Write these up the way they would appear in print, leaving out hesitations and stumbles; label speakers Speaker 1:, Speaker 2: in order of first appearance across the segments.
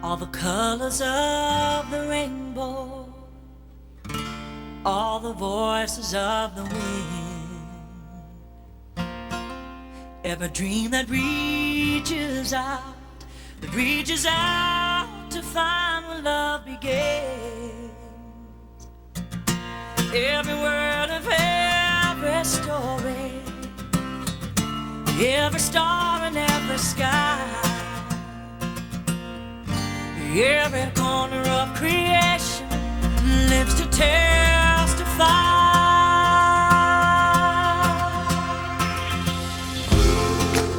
Speaker 1: all the colors of the rainbow, all the voices of the wind, every dream that reaches out to find where love begins, every word of every story, every star in every sky, every corner of creation lives to testify.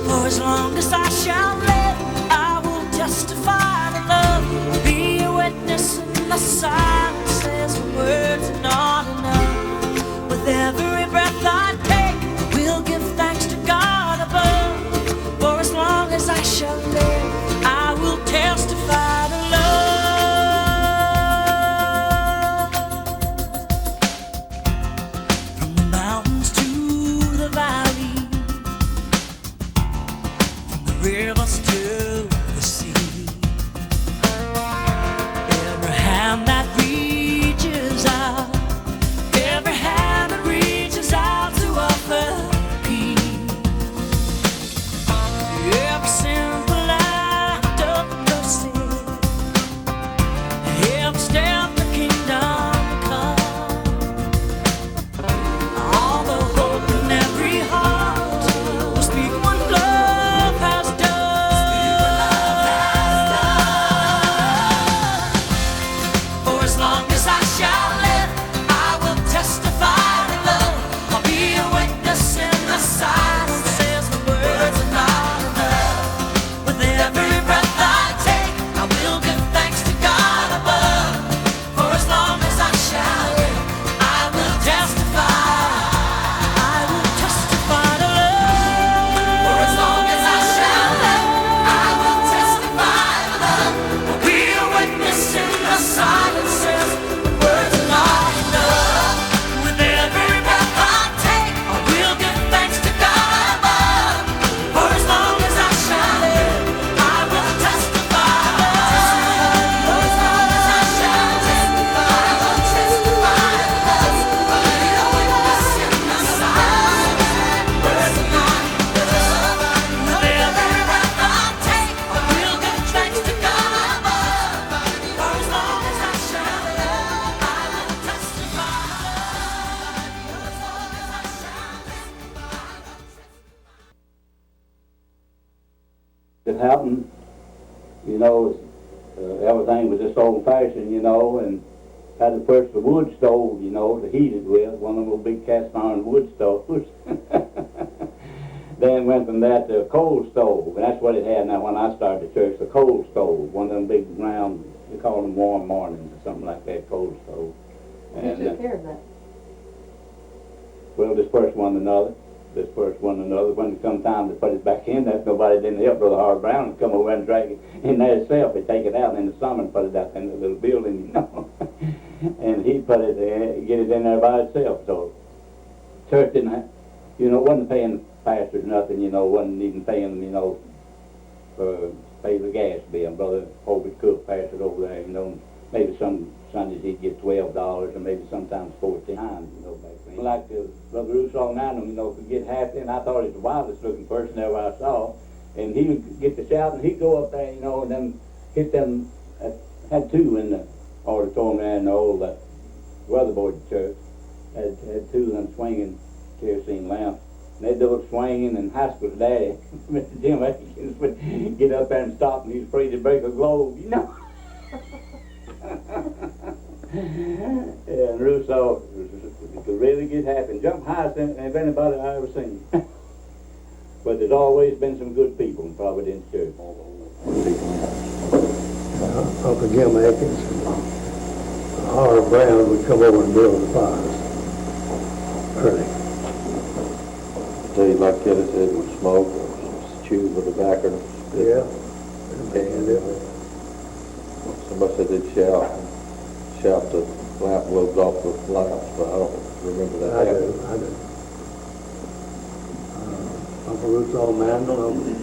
Speaker 1: For as long as I shall live, I will testify to love, be a witness in the silences where words are not enough. With every breath I take, we'll give thanks to God above. For as long as I shall live, I will testify to love. From the mountains to the valley, from the rivers to the sea, every hand that reaches out, every hand that reaches out to offer peace, every simple act of mercy, every step the kingdom come, all the hope in every heart will speak what love has done. For as long as I shall live, I will testify to love. I'll be a witness in the silence, says the words are not enough. With every breath I take, I will give thanks to God above. For as long as I shall live, I will testify. I will testify to love. For as long as I shall live, I will testify to love. I'll be a witness in the silence, says the words are not enough. With every breath I take, I will give thanks to God above. For as long as I shall live, I will testify. For as long as I shall live, I will testify. I'll be a witness in the silence, words are not enough. With every breath I take, I will give thanks to God above. For as long as I shall live, I will testify. For as long as I shall live,
Speaker 2: It happened, everything was just old-fashioned, and had to purchase a wood stove, to heat it with, one of them big cast iron wood stoves. Then went from that to a coal stove, and that's what it had now when I started the church, the coal stove, one of them big round, they call them warm mornings or something like that, coal stove.
Speaker 3: Who took care of that?
Speaker 2: Well, this first one another. When it come time to put it back in, that nobody didn't help Brother Howard Brown to come over and drag it in there himself. He'd take it out in the summer and put it out in the little building, and he'd put it get it in there by itself. So church didn't have, wasn't paying the pastors nothing, wasn't even paying them, for pay the gas bill. Brother Hobart Cook pastored over there, maybe some Sundays he'd get $12 and maybe sometimes 14 times, back then. Like Brother Russo now, could get happy, and I thought he was the wildest looking person ever I saw. And he would get to shouting, he'd go up there, and then hit them, had two in the auditorium there in the old Weatherboard church, had two of them swinging kerosene lamps. And they'd do it swinging, and high school daddy, Mr. Jim Atkins, would get up there and stop, and he was afraid to break a globe, Yeah, and Russo could really get happy and jump highest of anybody I ever seen. But there's always been some good people in Providence Church.
Speaker 4: Uncle Jim Atkins and Howard Brown would come over and build the fires early.
Speaker 5: Day like that, it said would smoke or chew with the tobacco.
Speaker 4: Yeah.
Speaker 5: And somebody said they'd shout the lamp globes off the lamps, but I don't remember that happening.
Speaker 4: I do. Uncle Russo Mandel, Uncle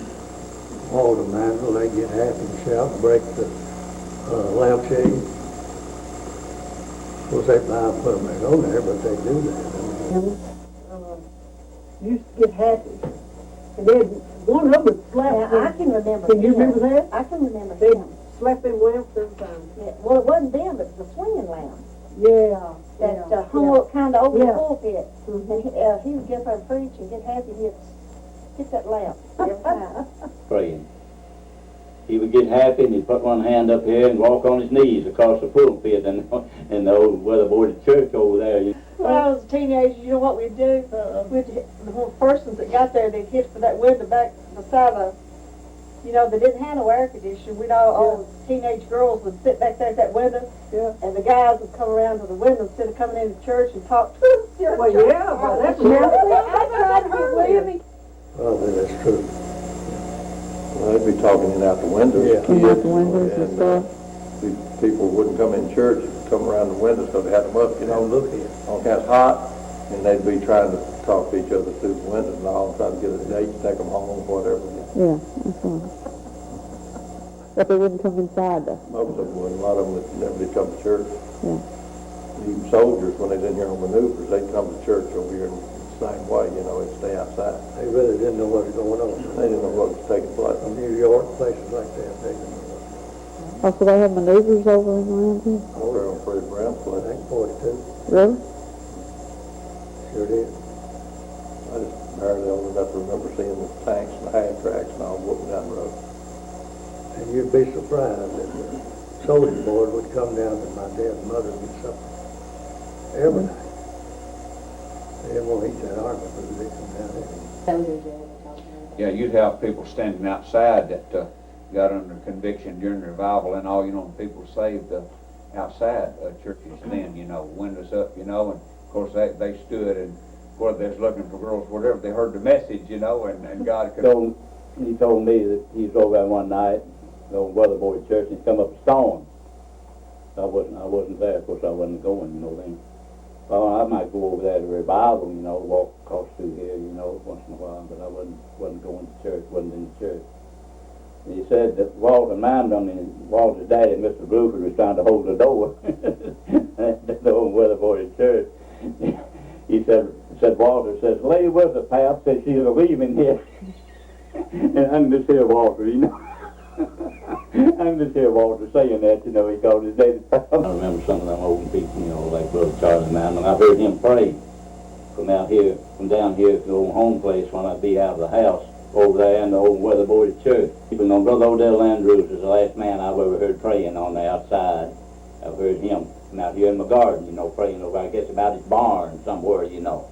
Speaker 4: Walter Mandel, they get happy and shout, break the lampshade. Of course, they buy and put them back on there, but they do that. I mean,
Speaker 6: Used to get happy. And then one of them would slap
Speaker 3: Yeah,
Speaker 6: them.
Speaker 3: I can remember.
Speaker 6: Can you
Speaker 3: him.
Speaker 6: remember that?
Speaker 3: I can remember
Speaker 6: They'd
Speaker 3: him.
Speaker 6: slap them lamps every time.
Speaker 3: Yeah. Well, it wasn't them, it was the swinging lamp
Speaker 6: Yeah.
Speaker 3: that hung up kind of over
Speaker 6: Yeah.
Speaker 3: the pulpit.
Speaker 6: Mhm.
Speaker 3: And he would get up and preach and get happy. He'd hit that lamp every time.
Speaker 2: Praying. He would get happy and he'd put one hand up here and walk on his knees across the pulpit in the old weatherboarded church over there. You
Speaker 3: When I was a teenager, you know what we'd do? We'd hit, the persons that got there, they'd hit for that window back beside the, you know, they didn't have no air conditioning. We'd all the teenage girls would sit back there at that window,
Speaker 6: Yeah.
Speaker 3: and the guys would come around to the window instead of coming into church and talk to us.
Speaker 6: Well, yeah, but that's
Speaker 3: I tried to get with me.
Speaker 4: probably that's true.
Speaker 5: Well, they'd be talking in out the windows.
Speaker 4: Yeah.
Speaker 5: kids,
Speaker 7: Out the windows and stuff.
Speaker 5: People wouldn't come in church, come around the windows because they had them up, you
Speaker 4: Oh,
Speaker 5: know,
Speaker 4: look here.
Speaker 5: on it's hot, and they'd be trying to talk to each other through the windows and all, trying to get a date, take them home, whatever.
Speaker 7: Yeah, that's right. But they wouldn't come inside though.
Speaker 5: Most of them would, a lot of them would never did come to church.
Speaker 7: Yeah.
Speaker 5: Even soldiers, when they're in here on maneuvers, they'd come to church over here in the same way, you know, they'd stay outside.
Speaker 4: They really didn't know what was going on.
Speaker 5: They didn't know what was taking place.
Speaker 4: From New York, places like that, they didn't know what.
Speaker 7: Oh, so they have maneuvers over and around here?
Speaker 5: Over on Fred Brown's
Speaker 4: I
Speaker 5: place.
Speaker 4: think 42,
Speaker 7: Really?
Speaker 4: sure did.
Speaker 5: I just barely old enough to remember seeing the tanks and the half tracks and all whooping down the road.
Speaker 4: And you'd be surprised that the soldier board would come down to my dad's mother and get supper every night. They didn't want to eat that army food, they come down there.
Speaker 8: Yeah, you'd have people standing outside that got under conviction during the revival and all, you know, and people saved outside churches then, you know, windows up, you know, and of course they stood and whether they was looking for girls, whatever, they heard the message, you know, and God could...
Speaker 2: He told me that he was over there one night, the old weatherboard church, and he come up a storm. I wasn't there, of course I wasn't going, you know, then. Well, I might go over there to revival, you know, walk across through here, you know, once in a while, but I wasn't going to church, wasn't in the church. And he said that Walter's daddy, Mr. Bruford, was trying to hold the door, the old weatherboard church. He said Walter says, lay with her, pal, said she's leaving here. And I can just hear Walter, you know. I can just hear Walter saying that, you know, he called his daddy pal. I remember some of them old people, you know, like Brother Charlie Man, and I heard him pray from down here to the old home place when I'd be out of the house over there in the old weatherboarded church. Even though Brother Odell Andrews is the last man I've ever heard praying on the outside. I've heard him from out here in my garden, you know, praying over, I guess, about his barn somewhere, you know.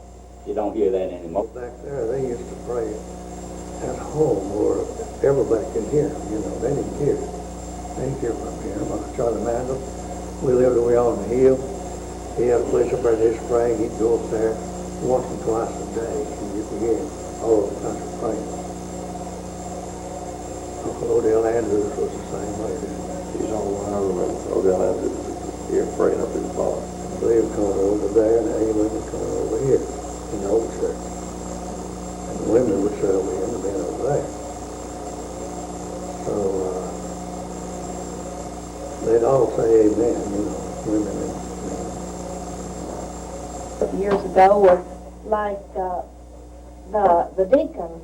Speaker 2: You don't hear that anymore.
Speaker 4: Back there, they used to pray at home where everybody could hear them, you know, they didn't care. They didn't care from here. About Charlie Mandel, we lived away on the hill. He had a place up there in his spring. He'd go up there once or twice a day, and you could hear all over the country praying. Uncle Odell Andrews was the same way.
Speaker 5: He's on the one I remember. Odell Andrews was here praying up in the barn.
Speaker 4: They were coming over there, and they were coming over here in the old church. And the women would sit over here and the men over there. So, they'd all say amen, you know, women and men.
Speaker 3: Years ago was like the deacons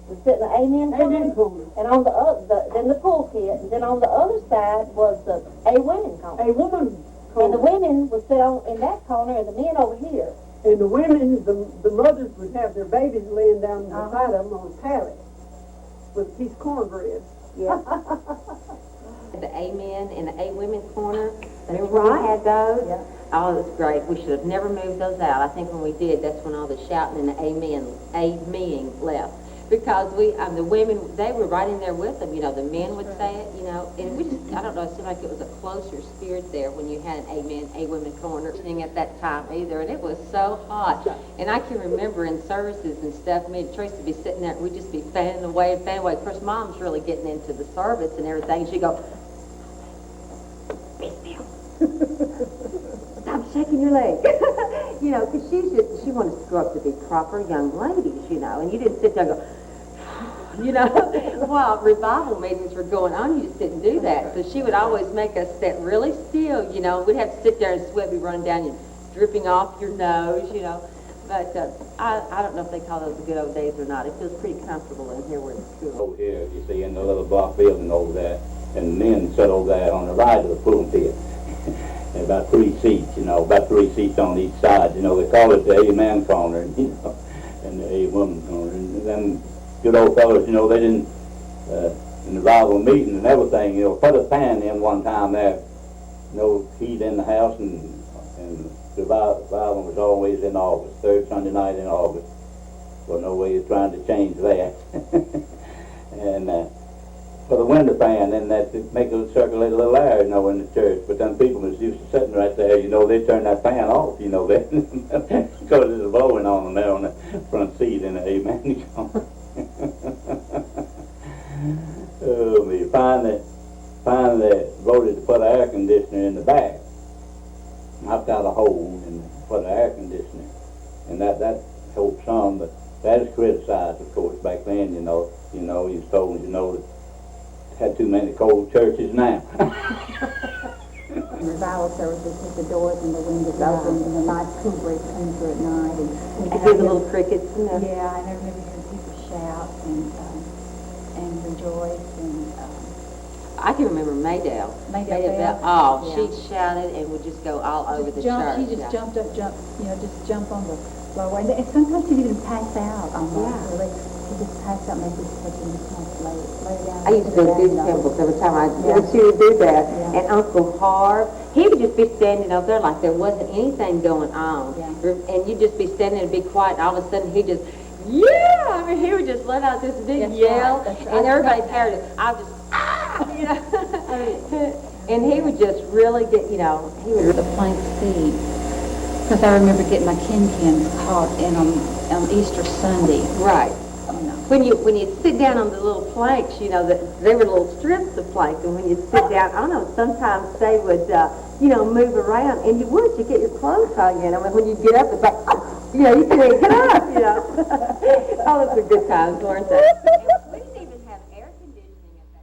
Speaker 3: was sitting the amen corner, and on the other, then the pulpit, and then on the other side was the a women corner.
Speaker 6: A woman
Speaker 3: And the
Speaker 6: corner.
Speaker 3: women would sit on in that corner, and the men over here.
Speaker 6: And the women, the mothers would have their babies laying down beside them on a pallet with a piece of cornbread.
Speaker 3: Yeah.
Speaker 9: The amen and the a women corner.
Speaker 3: That's
Speaker 9: Remember when we
Speaker 3: right.
Speaker 9: had those?
Speaker 3: Yeah.
Speaker 9: Oh, it was great. We should have never moved those out. I think when we did, that's when all the shouting and the amen left. Because the women, they were right in there with them. You know, the men would say it, you know, and we just, I don't know, it seemed like it was a closer spirit there when you had an amen, a women corner thing at that time either. And it was so hot. And I can remember in services and stuff, me and Tracy would be sitting there, and we'd just be fanning away. Of course, Mom's really getting into the service and everything. She'd go, Miss Bill, stop shaking your leg. You know, because she wanted to grow up to be proper young ladies, you know, and you didn't sit there and go, you know, while revival meetings were going on, you just didn't do that. So she would always make us sit really still, you know. We'd have to sit there and sweat be running down you, dripping off your nose, you know. But I don't know if they call those the good old days or not. It feels pretty comfortable in here where it's cool.
Speaker 2: Over here, you see, in the little block building over there, and men sit over there on the right of the pulpit. And about 3 seats, you know, about 3 seats on each side. You know, they call it the A-man corner, you know, and the A-woman corner. And them good old fellows, you know, they didn't, in the Bible meeting and everything, you know, put a fan in one time there, no heat in the house, and the Bible was always in August, third Sunday night in August. Well, no way of trying to change that. And for the window fan, then that to make it circulate a little air, you know, in the church. But then people was used to sitting right there, you know, they turn that fan off, you know, because it's blowing on them there on the front seat in the amen. Oh, we finally voted to put an air conditioner in the back. Knocked out a hole and put an air conditioner, and that helped some, but that is criticized, of course, back then. You know, he was told, you know, that had too many cold churches now.
Speaker 10: Revival services with the doors and the windows open and the nice cool breeze coming through at night. And
Speaker 9: you could hear the little crickets.
Speaker 10: Yeah, and I remember hearing people shout and rejoice. And
Speaker 9: I can remember Maydale.
Speaker 10: Maydale Bell.
Speaker 9: Oh,
Speaker 10: Yeah.
Speaker 9: she shouted and would just go all over the church.
Speaker 10: She just jumped up, just jump on the floor. And sometimes she'd even pass out on the she just passed out, maybe just taking this nice lay down.
Speaker 9: I used to go to Big Temples every time she would do that. Yeah. And Uncle Harv, he would just be standing over there like there wasn't anything going on. Yeah. And you'd just be standing and be quiet, and all of a sudden he just, I mean, he would just let out this big yell, right. And everybody carried it. I was just, you know. And he would just really get, you know, he would.
Speaker 10: The plank seed. Because I remember getting my cans caught in on Easter Sunday.
Speaker 9: Right. When you'd sit down on the little planks, you know, they were little strips of plank, and when you'd sit down, I don't know, sometimes they would, move around, and you get your clothes hung in them, and when you get up, it's like, you know, you can't get up, you know. Oh, those were good times, weren't they? And we didn't even have air conditioning at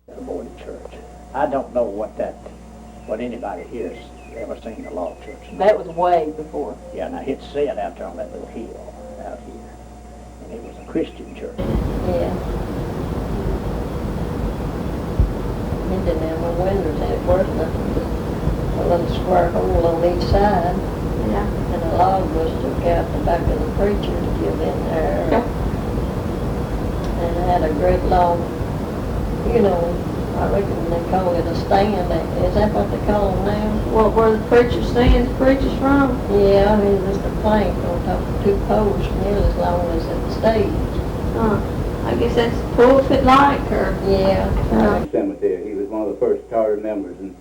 Speaker 9: that
Speaker 11: time. Going to church. I don't know what anybody here has ever seen a log church.
Speaker 6: That was way before.
Speaker 11: Yeah, now it set out there on that little hill out here. And it was a Christian church.
Speaker 6: Yeah. It didn't have no windows in it, worse nothing, just a little square hole on each side. Yeah. And a log was took out the back of the preacher to give in there. Yeah. And it had a great long, I reckon they call it a stand. Is that what they call them now?
Speaker 12: Well, where the preacher stands, preaches from?
Speaker 6: Yeah, I mean, just a plank on top of 2 posts nearly as long as the stage.
Speaker 12: I guess that's pulpit-like, or?
Speaker 6: Yeah.
Speaker 2: Cemetery. He was one of the first charter members, and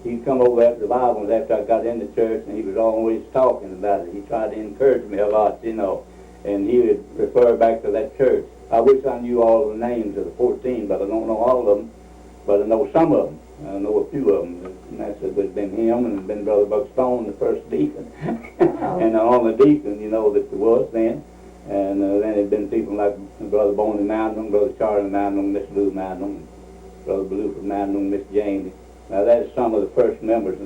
Speaker 2: he'd come over after the Bible after I got into church, and he was always talking about it. He tried to encourage me a lot, you know, and he would refer back to that church. I wish I knew all the names of the 14, but I don't know all of them. But I know some of them. I know a few of them. And that's it would have been him, and been Brother Buck Stone, the first deacon. And the only deacon, you know, that there was then. And then it had been people like Brother Boney Mandel, Brother Charlie Mandel, Miss Lou Mandel, Brother Blue Mandel, Miss Jamie. Now that is some of the first members,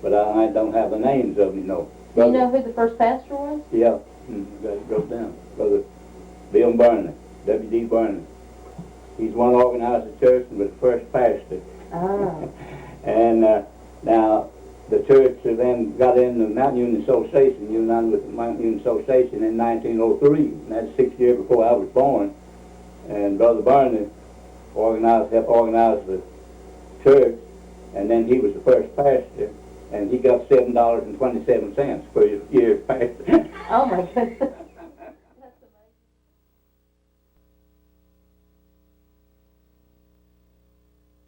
Speaker 2: but I don't have the names of them, you know.
Speaker 12: Do you know who the first pastor was?
Speaker 2: Yeah, got it wrote down. Brother Bill Burnley, W.D. Burnley. He's one who organized the church and was the first pastor. And now the church then got in the Mountain Union Association, united with the Mountain Union Association in 1903. And that's 6 years before I was born. And Brother Burnley helped organize the church, and then he was the first pastor, and he got $7.27 for his year's pastor.
Speaker 12: Oh my goodness.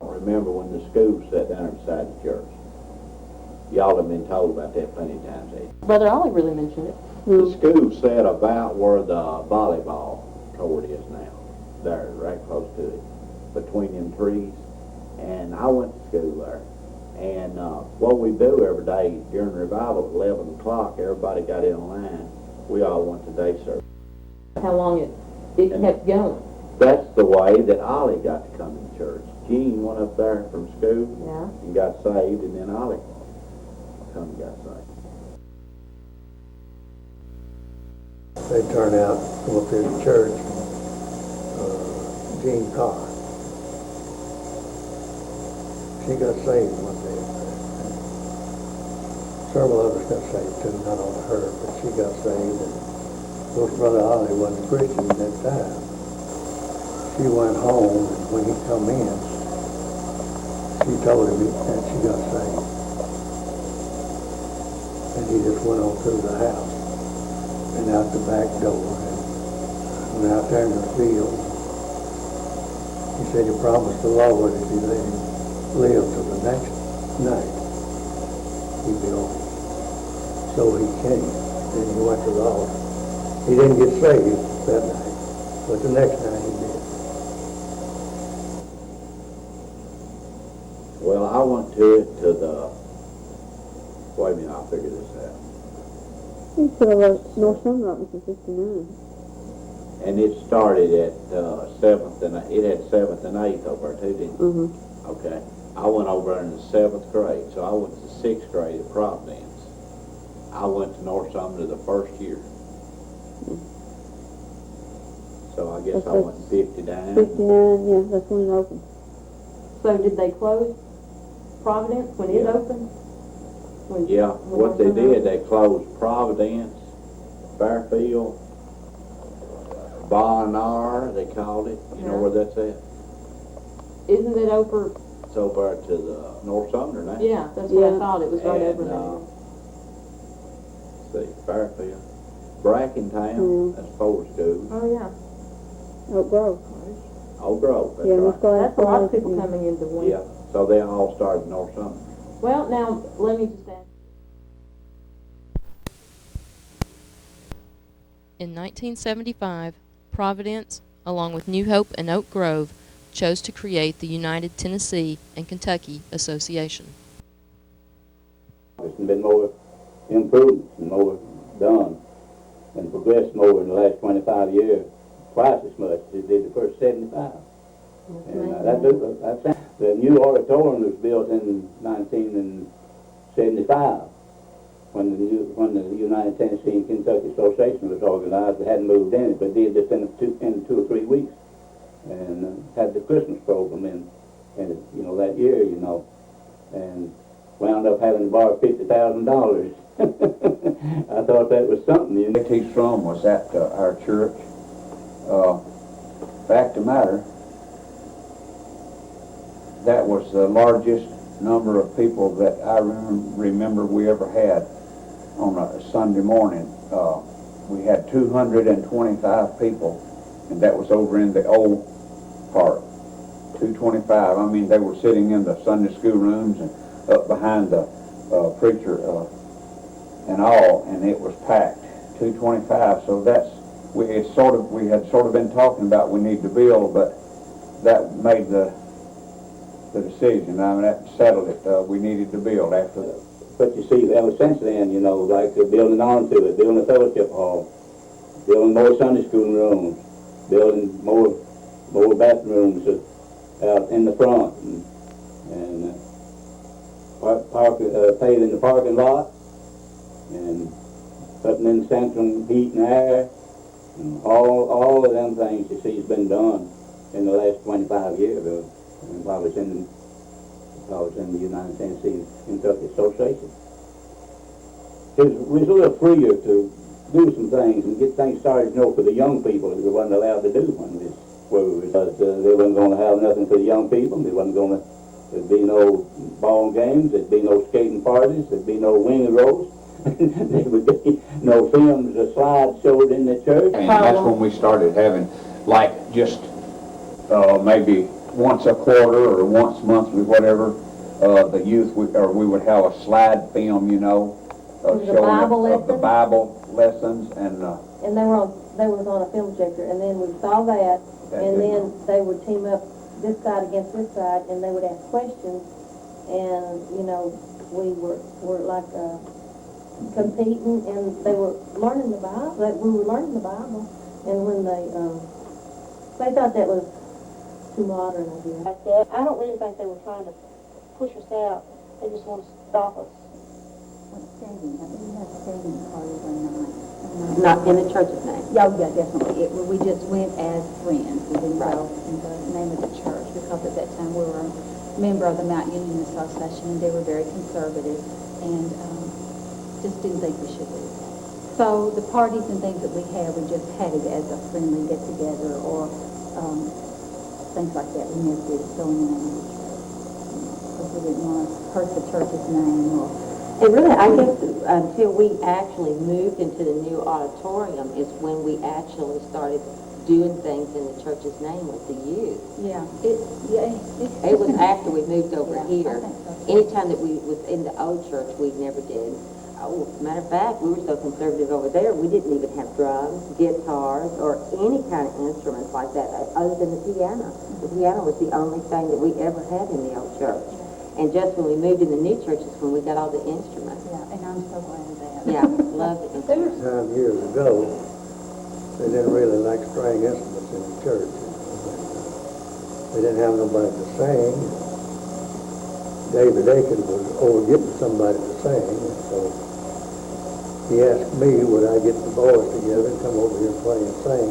Speaker 5: Remember when the school sat down beside the church. Y'all have been told about that plenty of times, eh?
Speaker 12: Brother Ollie really mentioned it.
Speaker 5: The school sat about where the volleyball court is now. There, right close to it, between them trees. And I went to school there.
Speaker 2: And what we do every day during revival at 11 o'clock, everybody got in line. We all went to day service.
Speaker 12: How long it kept going?
Speaker 2: That's the way that Ollie got to come to church. Gene went up there from school
Speaker 12: Yeah.
Speaker 2: and got saved, and then Ollie come and got saved.
Speaker 4: They turned out, come up here to church, Jean Carr. She got saved one day. Several others got saved too, not only her, but she got saved. And of course, Brother Ollie wasn't a Christian at that time. She went home, and when he come in, she told him that she got saved. And he just went on through the house and out the back door and went out there in the field. He said he promised the Lord if he let him live till the next night, he'd be home. So he came, and he went to the altar. He didn't get saved that night, but the next night he did.
Speaker 2: Well, I went to the, wait a minute, I'll figure this out.
Speaker 7: You said North Summer up was 59.
Speaker 2: And it started at 7th, and it had 7th and 8th over too, didn't it?
Speaker 7: Mm-hmm.
Speaker 2: Okay. I went over in the 7th grade, so I went to the 6th grade at Providence. I went to North Sumner the first year. So I guess I went in 59.
Speaker 7: 59, yeah, that's when it opened.
Speaker 12: So did they close Providence when it
Speaker 2: Yeah.
Speaker 12: opened?
Speaker 2: Yeah, what they did, they closed Providence, Fairfield, Bonar, they called it. You know
Speaker 12: Yeah.
Speaker 2: where that's at?
Speaker 12: Isn't it over?
Speaker 2: It's over to the North Sumner now.
Speaker 12: Yeah, that's what I
Speaker 7: Yeah.
Speaker 12: thought. It was right over
Speaker 2: And,
Speaker 12: there.
Speaker 2: See, Fairfield. Brackentown, that's Ford School.
Speaker 12: Oh, yeah.
Speaker 7: Oak Grove.
Speaker 2: Oak Grove, that's
Speaker 7: Yeah, Miss
Speaker 2: right.
Speaker 7: Glass.
Speaker 12: That's a lot of people coming into one.
Speaker 2: Yeah, so they all started in North Sumner.
Speaker 12: Well, now, let me just ask.
Speaker 13: In 1975, Providence, along with New Hope and Oak Grove, chose to create the United Tennessee and Kentucky Association.
Speaker 2: There's been more improvements and more done and progressed more in the last 25 years, twice as much as it did the first 75. And that's the new auditorium was built in 1975 when the United Tennessee and Kentucky Association was organized. It hadn't moved in it, but did just in 2 or 3 weeks, and had the Christmas program in that year, and wound up having to borrow $50,000. I thought that was something.
Speaker 8: Betty Jo Kepley was at our church. Fact of the matter, that was the largest number of people that I remember we ever had on a Sunday morning. We had 225 people, and that was over in the old part. 225. I mean, they were sitting in the Sunday school rooms and up behind the preacher and all, and it was packed. 225. So we had sort of been talking about we need to build, but that made the decision. I mean, that settled it. We needed to build after that.
Speaker 2: But you see, ever since then, like building onto it, building a fellowship hall, building more Sunday school rooms, building more bathrooms out in the front, and paving the parking lot, and putting in central heat and air, and all of them things you see has been done in the last 25 years. And I was in the United Tennessee Kentucky Association. We was a little freer to do some things and get things started, for the young people that we wasn't allowed to do when we was. They wasn't going to have nothing for the young people. There'd be no ball games. There'd be no skating parties. There'd be no wing roast. There would be no films or slides showed in the church.
Speaker 8: And that's when we started having, just maybe once a quarter or once monthly, whatever, the youth, we would have a slide film, showing of the Bible lessons, and
Speaker 6: they was on a film projector, and then we saw that, and then they would team up this side against this side, and they would ask questions,
Speaker 12: and, you know, we were like, competing, and they were learning the Bible, we were learning the Bible, and when they thought that was too modern, I guess. I don't really think they were trying to push us out, they just want to stop us.
Speaker 9: Not in the church's name.
Speaker 10: Yeah, definitely. We just went as friends. We didn't go in the name of the church because at that time we were a member of the Mount Union Association, and they were very conservative, and just didn't think we should do that. So the parties and things that we had, we just had it as a friendly get-together or things like that. We never did go in the name of the church because we didn't want to hurt the church's name or...
Speaker 9: And really, I guess until we actually moved into the new auditorium is when we actually started doing things in the church's name with the youth.
Speaker 10: Yeah.
Speaker 9: It was after we moved over here. Anytime that we was in the old church, we never did. Oh, matter of fact, we were so conservative over there, we didn't even have drums, guitars, or any kind of instruments like that, other than the piano. The piano was the only thing that we ever had in the old church. And just when we moved in the new church is when we got all the instruments.
Speaker 10: Yeah, and I'm so glad of that.
Speaker 9: Yeah, love the instruments.
Speaker 4: Time years ago, they didn't really like string instruments in the church. They didn't have nobody to sing. David Aiken was over getting somebody to sing, and so he asked me, would I get the boys together and come over here and play and sing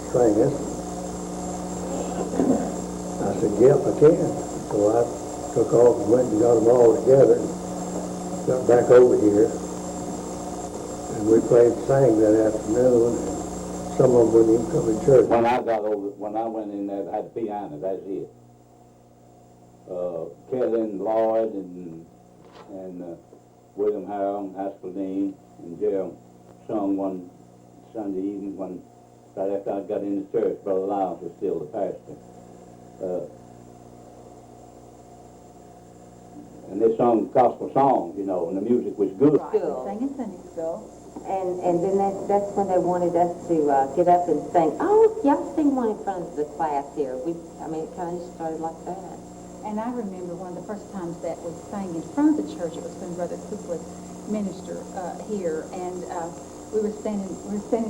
Speaker 4: string instruments? I said, yep, I can. So I took off and went and got them all together and got back over here. And we played and sang that afternoon, and some of them wouldn't even come to church.
Speaker 2: When I went in there, I had the piano, that's it. Kelly and Lloyd and William Harrell, Aspaldine, and Gerald sung one Sunday evening when, right after I got in the church. Brother Lyles was still the pastor. And they sung gospel songs, you know, and the music was good.
Speaker 10: Right, we sang in Sunday school.
Speaker 9: And then that's when they wanted us to get up and sing. Oh, y'all sing one in front of the class here. It kind of just started like that.
Speaker 10: And I remember one of the first times that we sang in front of the church, it was when Brother Kepley ministered here, and we were standing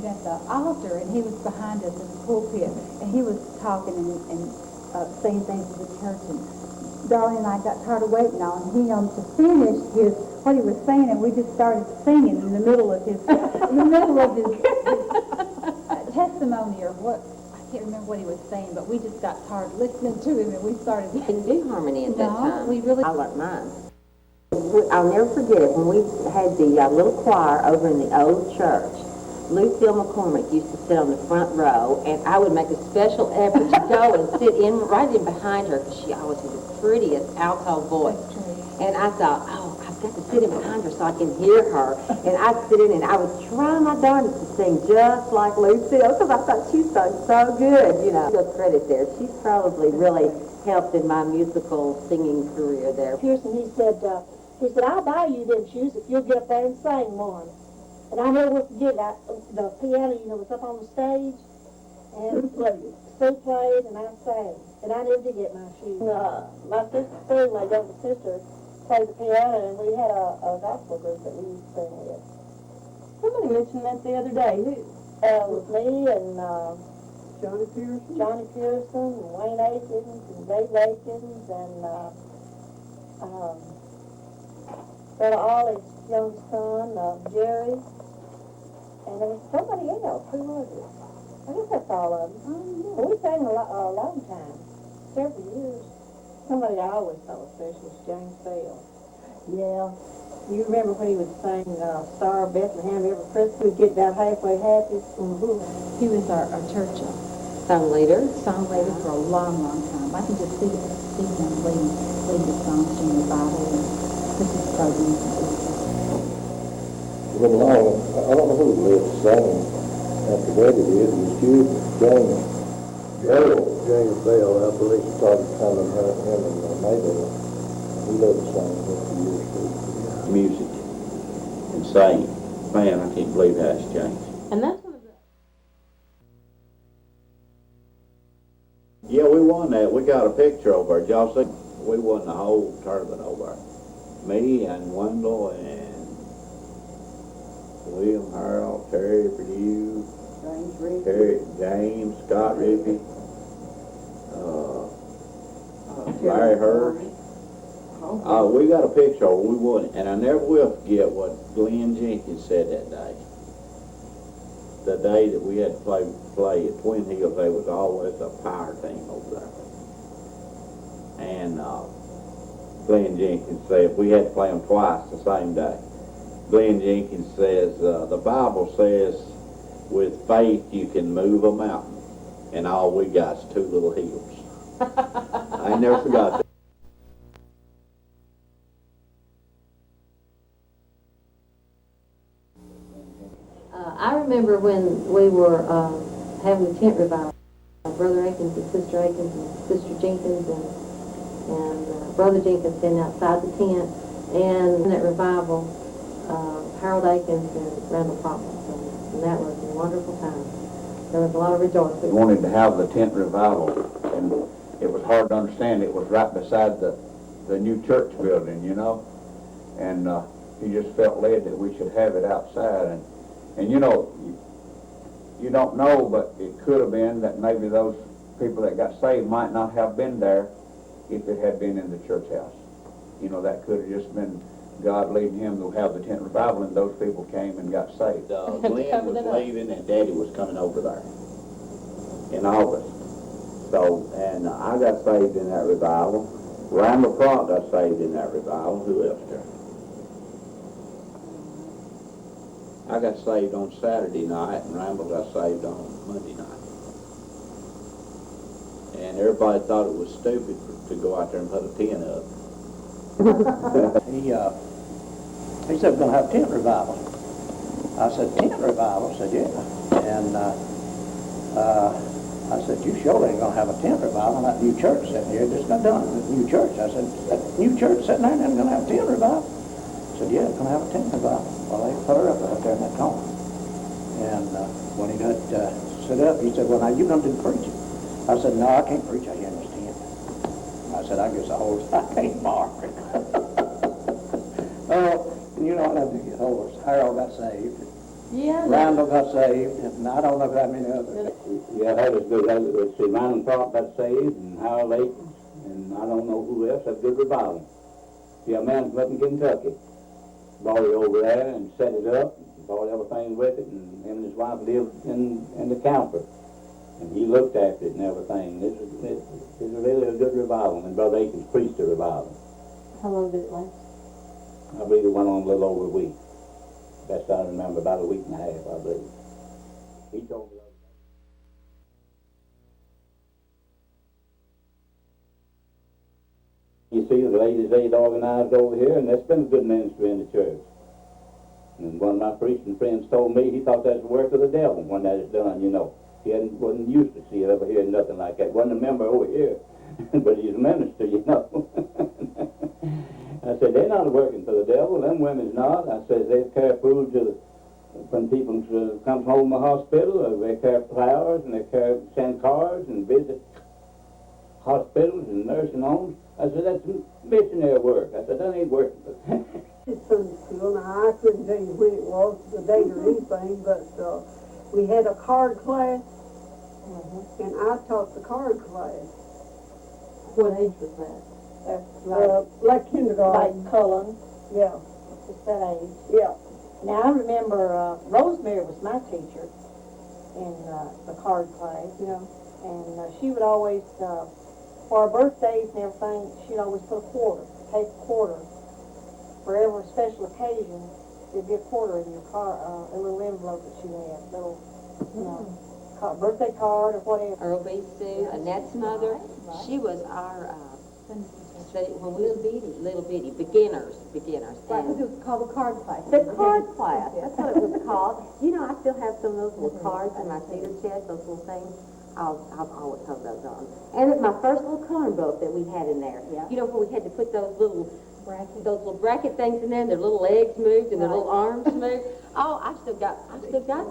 Speaker 10: at the altar, and he was behind us in the pulpit, and he was talking and saying things to the church, and Darlene and I got tired of waiting on him to finish what he was saying, and we just started singing in the middle of his testimony or what. I can't remember what he was saying, but we just got tired listening to him, and we started.
Speaker 9: You didn't do harmony at that time.
Speaker 10: We really.
Speaker 9: I learned mine. I'll never forget it when we had the little choir over in the old church. Lucille McCormick used to sit on the front row, and I would make a special effort to go and sit right in behind her because she always had the prettiest alto voice. And I thought, oh, I've got to sit in behind her so I can hear her. And I'd sit in and I would try my darndest to sing just like Lucille because I thought she sung so good, you know. No credit there. She's probably really helped in my musical singing career there.
Speaker 12: Pearson, he said, I'll buy you them shoes if you'll get up there and sing one. And I never will forget the piano, you know, was up on the stage, and Sue played, and I sang. And I never did get my shoes. My sister Sue, my younger sister, played the piano, and we had a gospel group that we used to sing with.
Speaker 7: Somebody mentioned that the other day. Who?
Speaker 12: It was me and
Speaker 7: Johnny Pearson?
Speaker 12: Johnny Pearson, and Wayne Akins, and Dave Akins, and Brother Ollie's young son, Jerry. And there was somebody else. Who was it? I guess that's all of them. But we sang a long time, several years. Somebody I always thought was special was James Bell. Yeah. You remember when he would sing Star of Bethlehem every Christmas? We'd get about halfway happy.
Speaker 10: He was our church
Speaker 9: Song leader
Speaker 10: for a long, long time. I can just see him leading the songs in the Bible and Christmas programs.
Speaker 5: Been long. I don't know who lived to sing after Betty did. It was James
Speaker 4: Bell, I believe.
Speaker 5: Started coming him and Mabel. He lived to sing for years too.
Speaker 2: Music and singing. Man, I can't believe how it's changed.
Speaker 7: And that's one of the...
Speaker 14: Yeah, we won that. We got a picture over. Did y'all see?
Speaker 2: we won the whole tournament over. Me and Wendell and William Harold, Terry Purdue, James, Scott Rippey, Larry Hurd. We got a picture of it, we won it. And I never will forget what Glenn Jenkins said that day. The day that we had to play at Twin Hills, there was always a power team over there. And Glenn Jenkins said we had to play them twice the same day. Glenn Jenkins says, the Bible says with faith you can move a mountain, and all we got is two little hills. I never forgot that.
Speaker 14: I remember when we were having the tent revival. Brother Akins and Sister Akins and Sister Jenkins and Brother Jenkins standing outside the tent, and in that revival, Harold Akins and Randall Providence, and that was a wonderful time. There was a lot of rejoicing.
Speaker 8: We wanted to have the tent revival, and it was hard to understand. It was right beside the new church building, you know, and he just felt led that we should have it outside. And you know, you don't know, but it could have been that maybe those people that got saved might not have been there if it had been in the church house. You know, that could have just been God leading him to have the tent revival, and those people came and got saved. Glenn was leaving, and Daddy was coming over there in August. So, and I got saved in that revival. Randall Pratt got saved in that revival. Who else there? I got saved on Saturday night, and Randall got saved on Monday night. And everybody thought it was stupid to go out there and put a tent up.
Speaker 11: He said, we're going to have a tent revival. I said, tent revival? I said, yeah. And I said, you surely ain't going to have a tent revival in that new church sitting here. Just got done with the new church. I said, that new church sitting there ain't going to have a tent revival? I said, yeah, it's going to have a tent revival. Well, they put her up right there in that corner. And when he got set up, he said, well, now you're going to do the preaching. I said, no, I can't preach out here in this tent. I said, I guess the horse, I can't mark it. Oh, and you know what I do get horse. Harold got saved.
Speaker 14: Yeah.
Speaker 11: Randall got saved, and I don't know that many others.
Speaker 2: Yeah, that was good. See, Randall Pratt got saved, and Harold Akins, and I don't know who else. Had good revival. Yeah, a man from up in Kentucky brought it over there and set it up, and brought everything with it, and him and his wife lived in the camper. And he looked after it and everything. This was really a good revival, and Brother Akins preached the revival.
Speaker 14: How long did it last?
Speaker 2: I believe it went on a little over a week. Best I remember, about a week and a half, I believe. He told me. You see, the ladies aid organized over here, and that's been a good ministry in the church. And one of my preaching friends told me he thought that's the work of the devil when that is done, you know. He wasn't used to see it over here, nothing like that. Wasn't a member over here, but he's a minister, you know. I said, they're not working for the devil, them women's not. I said, they carry food when people come home from the hospital, or they carry flowers, and they send cards and visit hospitals and nursing homes. I said, that's missionary work. I said, that ain't working for them.
Speaker 3: It's Sunday school. Now, I couldn't tell you when it was, the date or anything, but we had a card class, and I taught the card class.
Speaker 14: What age was that?
Speaker 3: Like kindergarten.
Speaker 12: Like Cullen,
Speaker 3: Yeah,
Speaker 12: it's that age.
Speaker 3: yeah.
Speaker 12: Now, I remember Rosemary was my teacher in the card class.
Speaker 3: Yeah.
Speaker 12: And she would always, for our birthdays and everything, she'd always put a quarter, take a quarter. For every special occasion, there'd be a quarter in your car, a little envelope that you had, little, you know, birthday card or whatever.
Speaker 9: Earl B. Sue, Annette's mother, she was our, when we were little bitty, beginners.
Speaker 12: Right, because it was called the card class.
Speaker 9: The card class, that's what it was called. You know, I still have some of those little cards in my cedar chest, those little things. I'll always hold those on. And it's my first little coloring book that we had in there.
Speaker 12: Yeah.
Speaker 9: You know, where we had to put those little bracket things in there, and their little legs moved and their little arms moved. Oh, I still got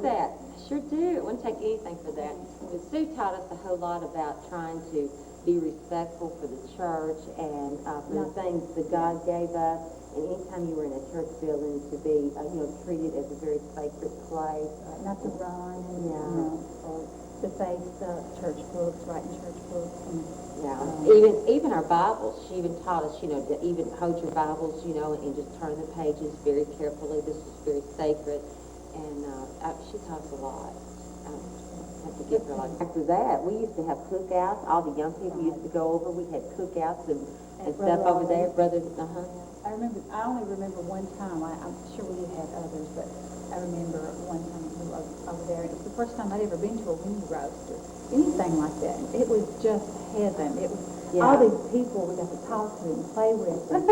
Speaker 9: that. I sure do. It wouldn't take anything for that. But Sue taught us a whole lot about trying to be respectful for the church and for the things that God gave us. And anytime you were in a church building, to be, treated as a very sacred place.
Speaker 10: Not to run and, or to face church books, writing church books. And,
Speaker 9: Even our Bibles, she even taught us, to even hold your Bibles, and just turn the pages very carefully. This is very sacred. And she taught us a lot. Have to give her a lot. After that, we used to have cookouts. All the young people used to go over. We had cookouts and stuff over there.
Speaker 10: I only remember one time. I'm sure we had others, but I remember one time we were over there. It was the first time I'd ever been to a weenie roast or anything like that. It was just heaven. It was all these people we got to talk to and play with and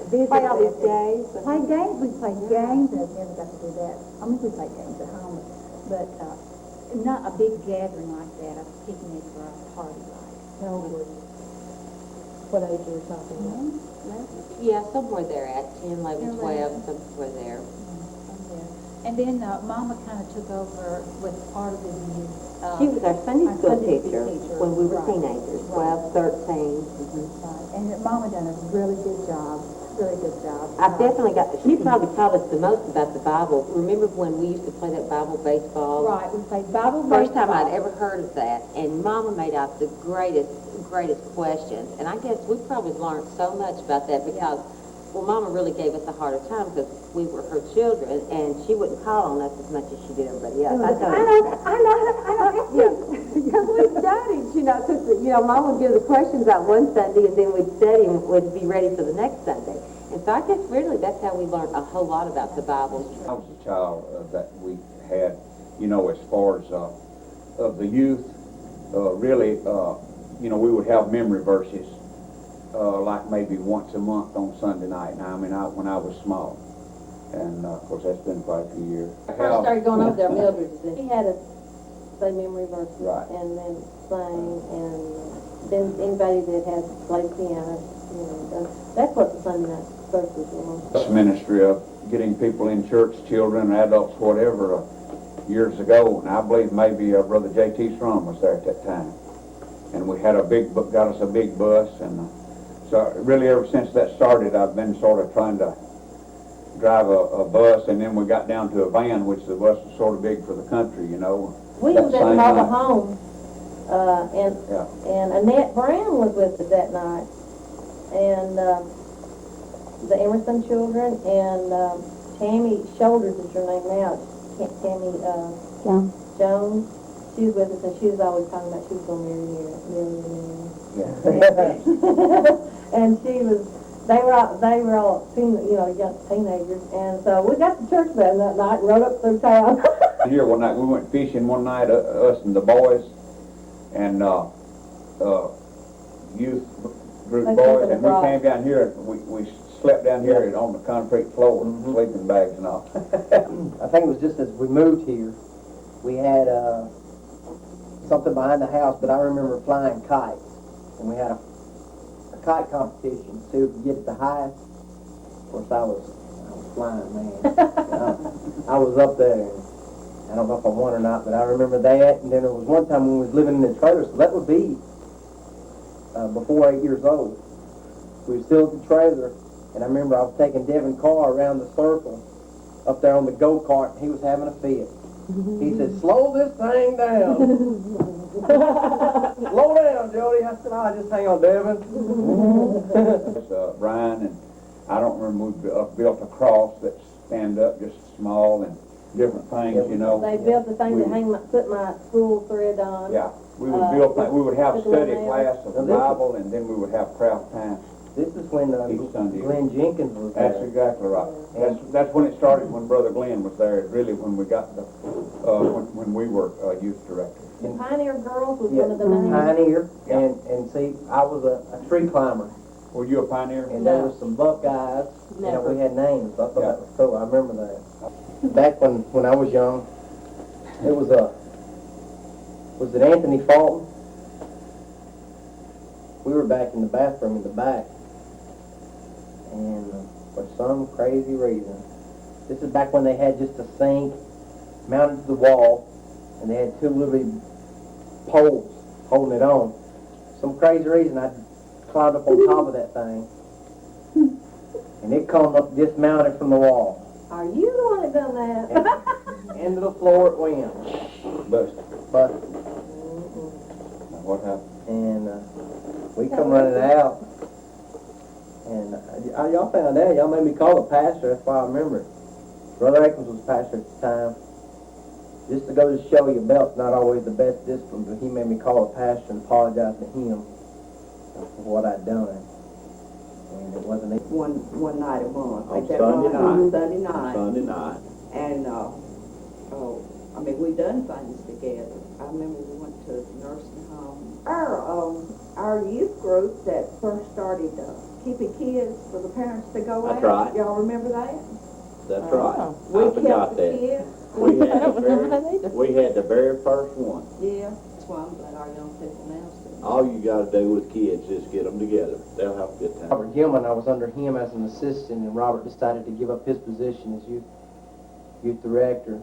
Speaker 10: visit.
Speaker 9: Play all these games.
Speaker 10: Play games. We played games. I've never got to do that. I mean, we played games at home, but not a big gathering like that, a picnic or a party like.
Speaker 14: What age are we talking about?
Speaker 9: Yeah, somewhere there at 10, 11, 12, somewhere there.
Speaker 10: And then Mama kind of took over with part of the youth.
Speaker 9: She was our Sunday school
Speaker 10: Sunday
Speaker 9: teacher when we were teenagers, 12, 13.
Speaker 10: Right. And Mama done a really good job.
Speaker 9: I've definitely she probably taught us the most about the Bible. Remember when we used to play that Bible baseball?
Speaker 10: Right, we played Bible
Speaker 9: First
Speaker 10: baseball.
Speaker 9: time I'd ever heard of that. And Mama made out the greatest questions. And I guess we probably learned so much about that because, Mama really gave us a harder time because we were her children, and she wouldn't call on us as much as she did everybody else. I know. Because we studied, because, Mom would give the questions out one Sunday, and then we'd study and would be ready for the next Sunday. And so I guess really that's how we learned a whole lot about the Bible.
Speaker 8: I was a child that we had, as far as of the youth, really, we would have memory verses. Like maybe once a month on Sunday night. Now, when I was small. And, of course, that's been quite a few years.
Speaker 14: First started going over there, Mildred, he had us say memory verses.
Speaker 8: Right.
Speaker 14: And then sing, and then anybody that had played piano, that's what the Sunday night services were.
Speaker 8: This ministry of getting people in church, children, adults, whatever, years ago. And I believe maybe Brother J.T. Strum was there at that time. And we had got us a big bus, and so really ever since that started, I've been sort of trying to drive a bus, and then we got down to a van, which the bus was sort of big for the country,
Speaker 14: We was at Mobile Home, and Annette Brown was with us that night, and the Emerson children, and Tammy Shoulders is her name now, Tammy Jones. She was with us, and she was always talking about she was going to marry me. And they were all young teenagers, and so we got to church that night and rode up through town.
Speaker 8: Here one night, we went fishing one night, us and the boys, and youth group boys, and we came down here, we slept down here on the concrete floor, sleeping bags and all.
Speaker 15: I think it was just as we moved here, we had something behind the house, but I remember flying kites, and we had a kite competition, see who could get the highest. Of course, I was flying, man. I was up there, and I don't know if I won or not, but I remember that. And then there was one time when we was living in the trailer, so that would be before 8 years old. We were still at the trailer, and I remember I was taking Devin Carr around the circle up there on the go-kart, and he was having a fit. He said, "Slow this thing down." "Slow down, Jody." I said, "Oh, just hang on, Devin."
Speaker 8: Brian, and I don't remember, we built a cross that stand up just small and different things,
Speaker 14: They built the thing to put my school thread on.
Speaker 8: Yeah, we would we would have study class of the Bible, and then we would have craft time.
Speaker 15: This is when
Speaker 8: Each Sunday.
Speaker 15: Glenn Jenkins was there.
Speaker 8: That's exactly right. That's when it started, when Brother Glenn was there, really when we got the, when we were youth director.
Speaker 14: And Pioneer Girls was one of the names.
Speaker 15: Pioneer, and see, I was a tree climber.
Speaker 8: Were you a pioneer?
Speaker 15: And there was some Buckeyes,
Speaker 14: Never.
Speaker 15: we had names. I thought that was cool, I remember that. Back when I was young, it was it Anthony Fulton? We were back in the bathroom in the back. And for some crazy reason, this is back when they had just a sink mounted to the wall, and they had two little poles holding it on. some crazy reason, I climbed up on top of that thing. And it come up dismounted from the wall.
Speaker 12: Are you the one that done that?
Speaker 15: Into the floor it went.
Speaker 5: Busted.
Speaker 15: Busted.
Speaker 5: Now what happened?
Speaker 15: And we come running out. And y'all found out. Y'all made me call the pastor. That's why I remember it. Brother Akins was pastor at the time. Just to go to show you, belt's not always the best discipline, but he made me call the pastor and apologize to him for what I'd done. And it wasn't easy.
Speaker 16: One night a month.
Speaker 5: On
Speaker 16: Like that
Speaker 5: Sunday
Speaker 16: one
Speaker 5: night.
Speaker 16: Sunday night.
Speaker 5: Sunday night.
Speaker 16: And, I mean, we done things together. I remember we went to the nursing home. Our youth group that first started keeping kids for the parents to go
Speaker 5: That's
Speaker 16: out.
Speaker 5: right.
Speaker 16: Y'all remember that?
Speaker 5: That's right.
Speaker 16: We
Speaker 5: I forgot
Speaker 16: kept the
Speaker 5: that.
Speaker 16: kids.
Speaker 5: We had the very first one.
Speaker 16: Yeah, that's why I'm glad our young people now see.
Speaker 5: All you gotta do with kids is get them together. They'll have a good time.
Speaker 15: Robert Gilman, I was under him as an assistant, and Robert decided to give up his position as youth director.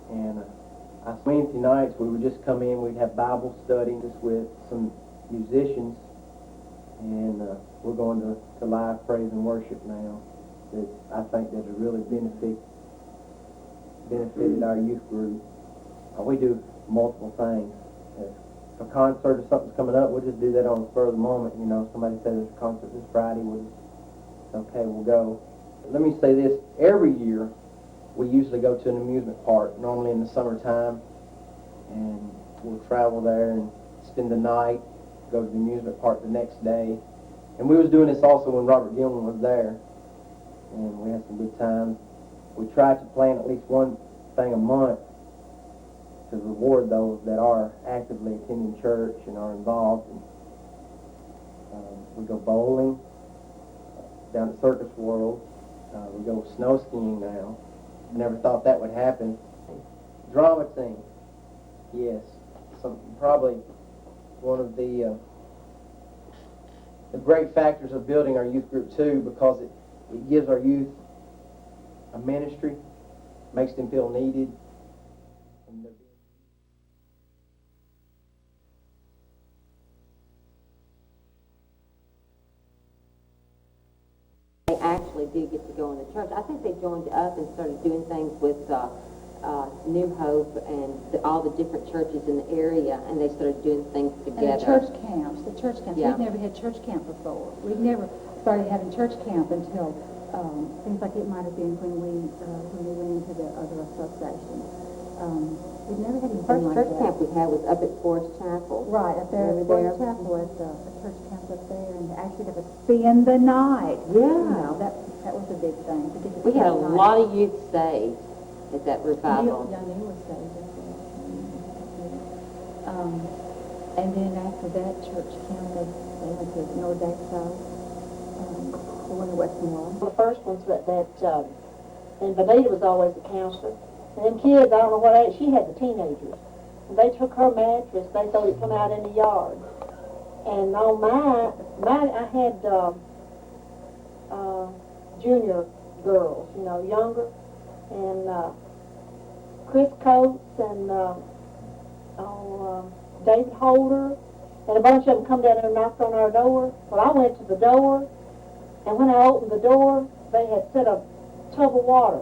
Speaker 15: And Wednesday nights we would just come in, we'd have Bible studies with some musicians, and we're going to live praise and worship now. That I think that has really benefited our youth group. We do multiple things. If a concert or something's coming up, we'll just do that on the spur of the moment. You know, somebody says there's a concert this Friday, okay, we'll go. Let me say this, every year we usually go to an amusement park, normally in the summertime, and we'll travel there and spend the night, go to the amusement park the next day. And we was doing this also when Robert Gilman was there, and we had some good times. We try to plan at least one thing a month to reward those that are actively attending church and are involved. And, we go bowling down at Circus World. We go snow skiing now. Never thought that would happen. Drama team, yes. Probably one of the great factors of building our youth group too, because it gives our youth a ministry, makes them feel needed.
Speaker 9: They actually do get to go in the church. I think they joined up and started doing things with New Hope and all the different churches in the area, and they started doing things together.
Speaker 10: And the church camps,
Speaker 9: Yeah.
Speaker 10: We've never had church camp before. We've never started having church camp until, seems like it might have been when we went into the other association. We've never had anything
Speaker 9: First
Speaker 10: like
Speaker 9: church
Speaker 10: that.
Speaker 9: camp we had was up at Forest Chapel.
Speaker 10: Right, up there
Speaker 9: Remember
Speaker 10: at Forest
Speaker 9: there?
Speaker 10: Chapel was a church camp up there, and actually to spend the night.
Speaker 9: Yeah.
Speaker 10: You know, that was a big thing. To get to
Speaker 9: We had a
Speaker 10: spend the night.
Speaker 9: lot of youth saved at that revival.
Speaker 10: Neil was saved up there. And then after that church camp, they went to Nordexo, the one in Westmoreland.
Speaker 3: The first ones and Benita was always the counselor. And them kids, I don't know what age, she had the teenagers. And they took her mattress, they thought it come out in the yard. And on mine I had junior girls, you know, younger. And Chris Coates and David Holder, and a bunch of them come down there and knocked on our door. Well, I went to the door, and when I opened the door, they had set a tub of water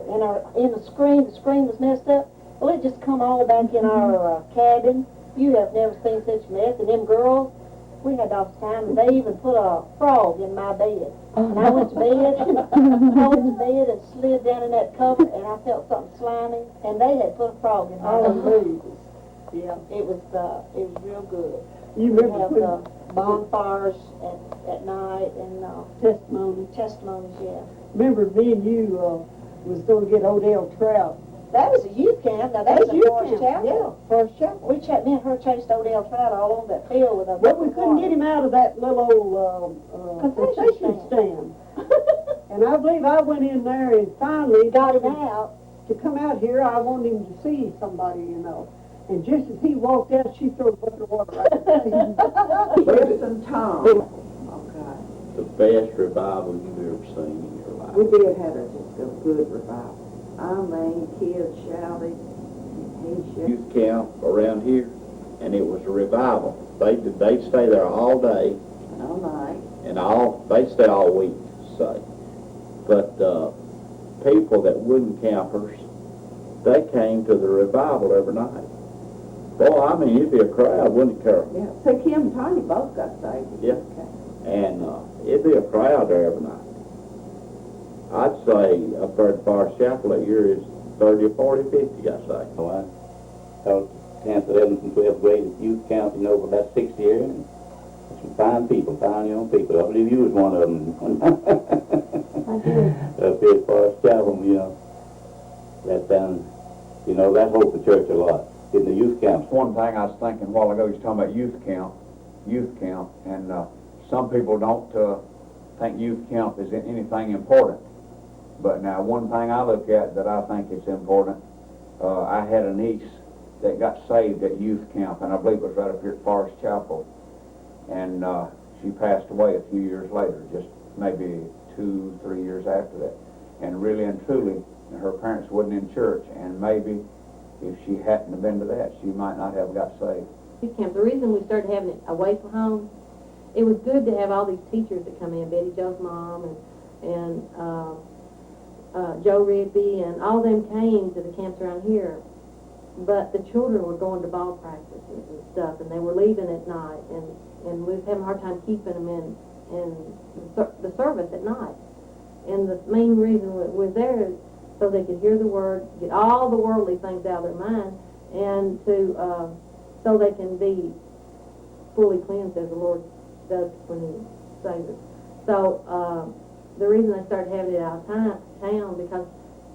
Speaker 3: in the screen. The screen was messed up. Well, it just come all back in our cabin. You have never seen such a mess. And them girls, we had all the time, and they even put a frog in my bed. And I went to bed, and slid down in that cover, and I felt something slimy, and they had put a frog in my bed. Yeah, it was real good.
Speaker 17: You
Speaker 3: We
Speaker 17: remember
Speaker 3: have bonfires at night and testimonies, yeah.
Speaker 17: remember me and you was going to get Odell Trout.
Speaker 3: That was a youth camp. Now that
Speaker 17: That's
Speaker 3: was a
Speaker 17: youth
Speaker 3: Forest
Speaker 17: camp,
Speaker 3: Chapel.
Speaker 17: yeah, Forest Chapel.
Speaker 3: Me and her chased Odell Trout all over that field with a
Speaker 17: But we couldn't get him out of that little old concession stand. And I believe I went in there and finally
Speaker 3: got him out.
Speaker 17: To come out here, I wanted him to see somebody, you know. And just as he walked out, she threw a bucket of water right at him.
Speaker 16: Yes, and Tom.
Speaker 5: The best revival you've ever seen in your life.
Speaker 16: We did have just a good revival. I mean, kids shouted, he shouted.
Speaker 5: Youth camp around here,
Speaker 18: and it was a revival. They'd stay there all day,
Speaker 16: All night.
Speaker 18: and they'd stay all week, say. But people that wooden campers, they came to the revival every night. Boy, I mean, it'd be a crowd, wouldn't it, Carol?
Speaker 16: Yeah. So Kim and Tony both got saved.
Speaker 18: Yeah.
Speaker 16: Okay.
Speaker 18: And it'd be a crowd there every night. I'd say up there at Forest Chapel that year is 30 or 40, 50 got saved.
Speaker 2: So I taught 10th, 11th, and 12th grade at youth council, for about 6 years, and some fine people, fine young people. I believe you was one of them. Up here at Forest Chapel, that down, that helped the church a lot. In the youth camp.
Speaker 8: One thing I was thinking a while ago, you was talking about youth camp, and some people don't think youth camp is anything important. But now, one thing I look at that I think is important, I had a niece that got saved at youth camp, and I believe it was right up here at Forest Chapel, and she passed away a few years later, just maybe 2-3 years after that. And really and truly, her parents wasn't in church, and maybe if she hadn't have been to that, she might not have got saved.
Speaker 14: Youth camp, the reason we started having it away from home, it was good to have all these teachers that come in, Betty Jo's mom and Joe Rigby, and all them came to the camps around here. But the children were going to ball practices and stuff, and they were leaving at night, and we was having a hard time keeping them in the service at night. And the main reason we was there is so they could hear the word, get all the worldly things out of their mind, and so they can be fully cleansed as the Lord does when He saves us. So the reason they started having it out of town because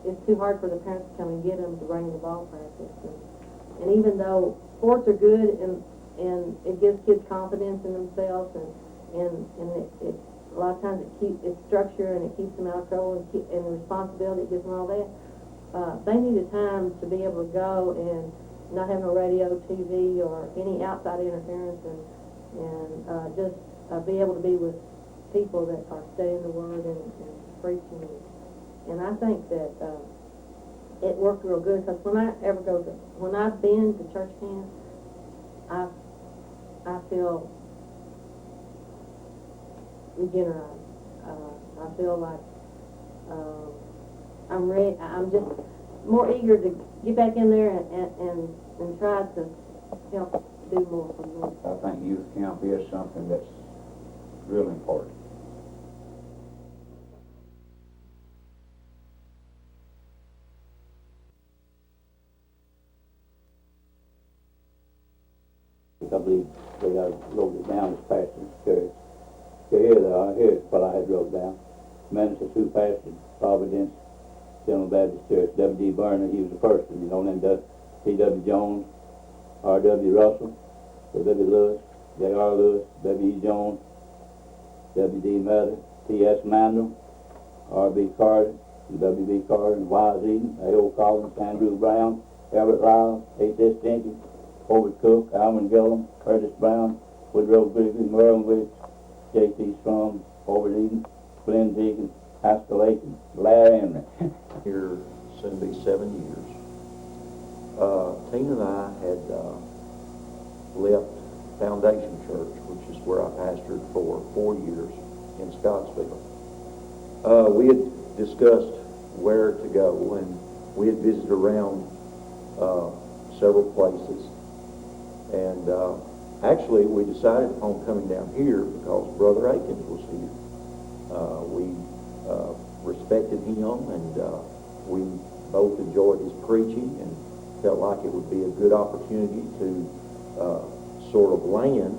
Speaker 14: it's too hard for the parents to come and get them to bring the ball practice. And even though sports are good and it gives kids confidence in themselves and it a lot of times it's structure and it keeps them out of trouble and responsibility, it gives them all that. They need a time to be able to go and not have no radio, TV, or any outside interference, and just be able to be with people that are studying the Word and preaching. And I think that it worked real good because when I've been to church camp, I feel regenerated. I feel like I'm ready. I'm just more eager to get back in there and try to help do more for the Lord.
Speaker 8: I think youth camp is something that's really important.
Speaker 2: I believe they got wrote it down as pastor's church. So here's what I had wrote down. Ministers who pastored Providence General Baptist Church, W.D. Burner, he was the first one, then T.W. Jones, R.W. Russell, W. Lewis, J.R. Lewis, W.E. Jones, W.D. Meadow, T.S. Mandel, R.B. Carter, W.B. Carter, and Wise Eden, A.O. Collins, Andrew Brown, Albert Lyle, H.S. Jenkins, Hobart Cook, Alvin Gillum, Curtis Brown, Woodrow Griffin, Merlin Wicks, J.T. Strom, Hobart Eden, Glenn Deacon, Haskell Aiken, Larry Henry.
Speaker 5: Here, soon be 7 years. Tina and I had left Foundation Church, which is where I pastored for 4 years in Scottsville. We had discussed where to go, and we had visited around several places. And actually, we decided upon coming down here because Brother Akins was here. We respected him, and we both enjoyed his preaching and felt like it would be a good opportunity to sort of land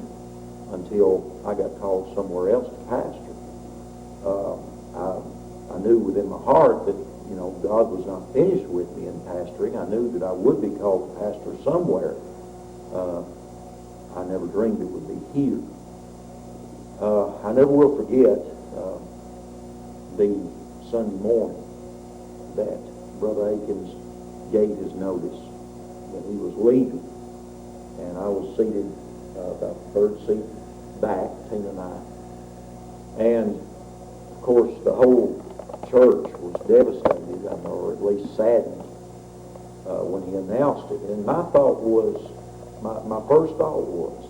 Speaker 5: until I got called somewhere else to pastor. I knew within my heart that, God was not finished with me in pastoring. I knew that I would be called to pastor somewhere. I never dreamed it would be here. I never will forget the Sunday morning that Brother Akins gave his notice that he was leaving. And I was seated about the third seat back, Tina and I. And, of course, the whole church was devastated, or at least saddened, when he announced it. And my thought was, my first thought was,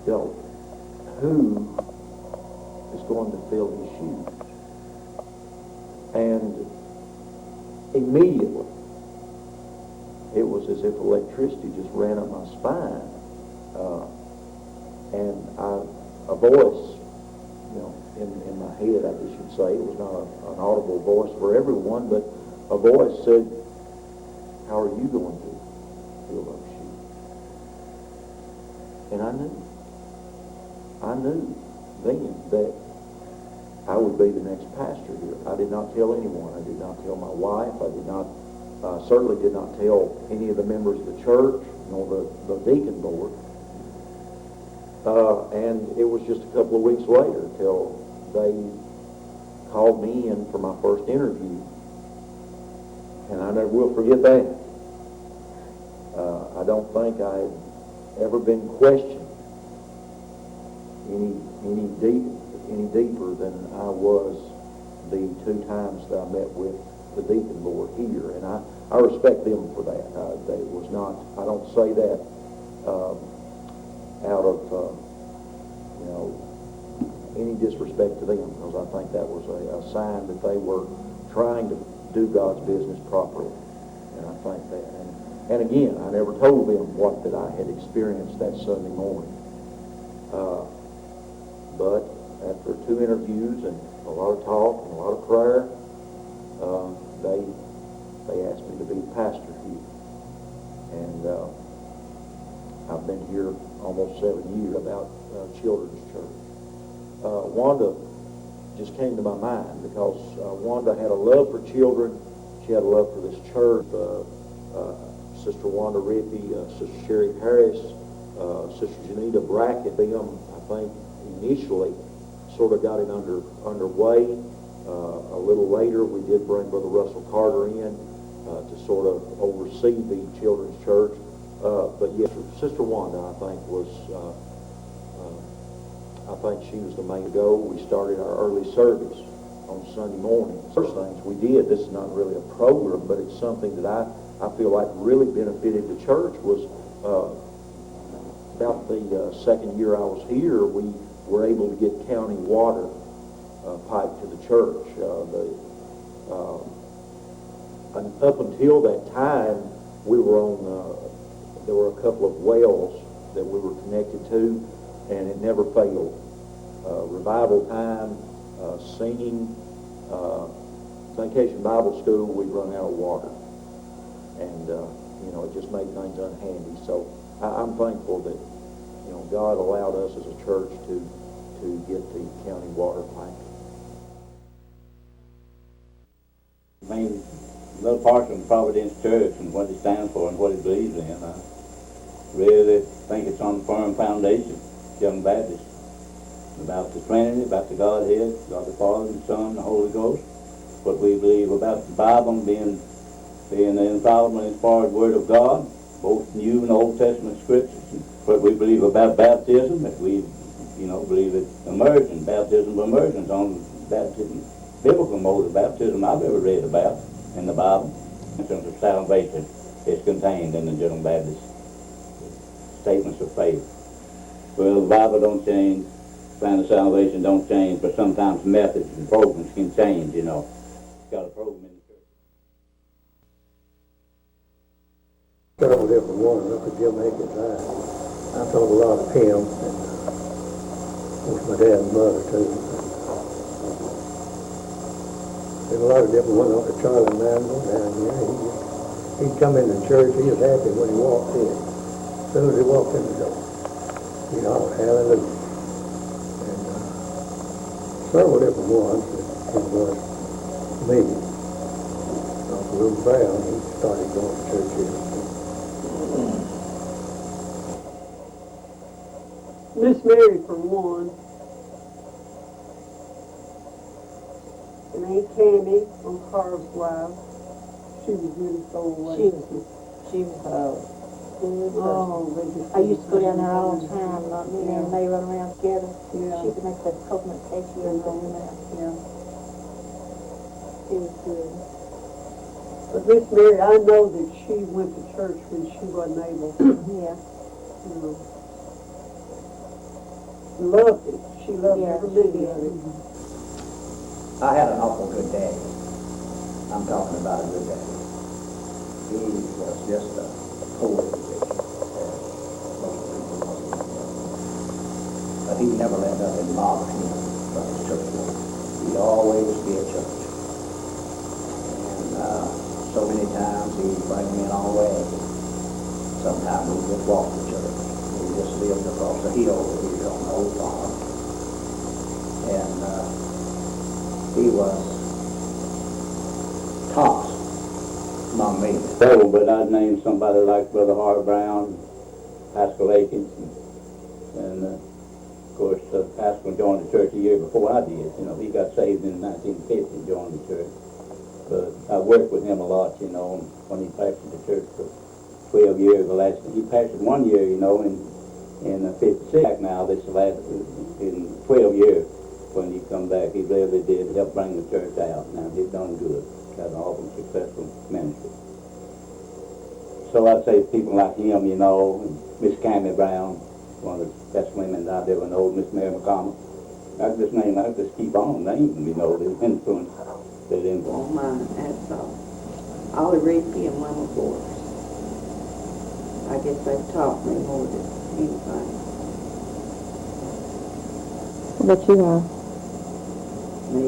Speaker 5: you know, who is going to fill his shoes? And immediately, it was as if electricity just ran up my spine. And a voice, you know, in my head, I guess you'd say, it was not an audible voice for everyone, but a voice said, how are you going to fill those shoes? And I knew then that I would be the next pastor here. I did not tell anyone. I did not tell my wife. I did not, certainly did not tell any of the members of the church, nor the deacon board. And it was just a couple of weeks later till they called me in for my first interview. And I never will forget that. I don't think I had ever been questioned any deeper than I was the 2 times that I met with the deacon board here. And I respect them for that. It was not, I don't say that out of, you know, any disrespect to them, because I think that was a sign that they were trying to do God's business properly. And I think that. And again, I never told them what that I had experienced that Sunday morning. But after 2 interviews and a lot of talk and a lot of prayer, they asked me to be the pastor here. And I've been here almost 7 years about Children's Church. Wanda just came to my mind because Wanda had a love for children. She had a love for this church. Sister Wanda Rippey, Sister Sherry Harris, Sister Janita Brackett, them, I think, initially sort of got it underway. A little later, we did bring Brother Russell Carter in to sort of oversee the children's church. But yes, Sister Wanda, I think, I think she was the main goal. We started our early service on Sunday morning. First things we did, this is not really a program, but it's something that I feel like really benefited the church, was about the second year I was here, we were able to get county water piped to the church. Up until that time, we were on, there were a couple of wells that we were connected to, and it never failed. Revival time, singing, Vacation Bible School, we'd run out of water. And, you know, it just made things unhandy. So I'm thankful that, you know, God allowed us as a church to get the county water pipe.
Speaker 2: I mean, little part of Providence Church and what it stands for and what it believes in, I really think it's on a firm foundation, Young Baptist, about the Trinity, about the Godhead, God the Father, the Son, the Holy Ghost, what we believe about the Bible being the infallible and inspired Word of God, both New and Old Testament Scriptures, and what we believe about baptism, that we, you know, believe it's immersion, baptism of immersion is on baptism, biblical mode of baptism I've ever read about in the Bible. In terms of salvation, is contained in the General Baptist statements of faith. Well, the Bible don't change, plan of salvation don't change, but sometimes methods and programs can change, you know. It's got a program in the church.
Speaker 4: Several different ones. I could give Hankins I thought a lot of him, and of course my dad and mother too. There's a lot of different ones. Charlie Mandel down here. He'd come into church. He was happy when he walked in. As soon as he walked in the door, he'd holler, hallelujah. And several different ones that it was me. Uncle Lou Brown, he started going to church here.
Speaker 17: Miss Mary, for one. And Aunt Tammy on Carl's wife. She was really so away.
Speaker 12: She was good.
Speaker 17: Oh, they just
Speaker 12: I used to go down there all the time, like me and they run around together.
Speaker 17: Yeah.
Speaker 12: She could make that coconut cake here and there.
Speaker 17: Yeah.
Speaker 12: She was good.
Speaker 17: But Miss Mary, I know that she went to church when she wasn't able.
Speaker 12: Yeah.
Speaker 17: You know, loved it. She loved every minute of it.
Speaker 11: I had an awful good daddy. I'm talking about a good daddy. He was just a poor musician, as most people must know. But he never let nothing bother him from his church work. He'd always be at church. And so many times he'd bring me in all the way. Sometimes we'd just walk to church. We just lived across the hill over here on the old farm. And he was tops among me.
Speaker 2: So, but I'd name somebody like Brother Harvey Brown, Pascal Akins, and of course, Pascal joined the church a year before I did. You know, he got saved in 1950 and joined the church. But I worked with him a lot, you know, when he pastored the church for 12 years. He pastored 1 year, you know, in 56. Now, this last, in 12 years, when he come back, he really did help bring the church out. Now, he's done good. Got an awful successful ministry. So I'd say people like him, you know, and Miss Cammy Brown, one of the best women out there, and old Miss Mary McConnell. I could just keep on naming, you know, the influence.
Speaker 16: On mine, that's Ollie Rigby and Mama Forrest. I guess they've taught me more than anything.
Speaker 7: But you are.
Speaker 16: Me.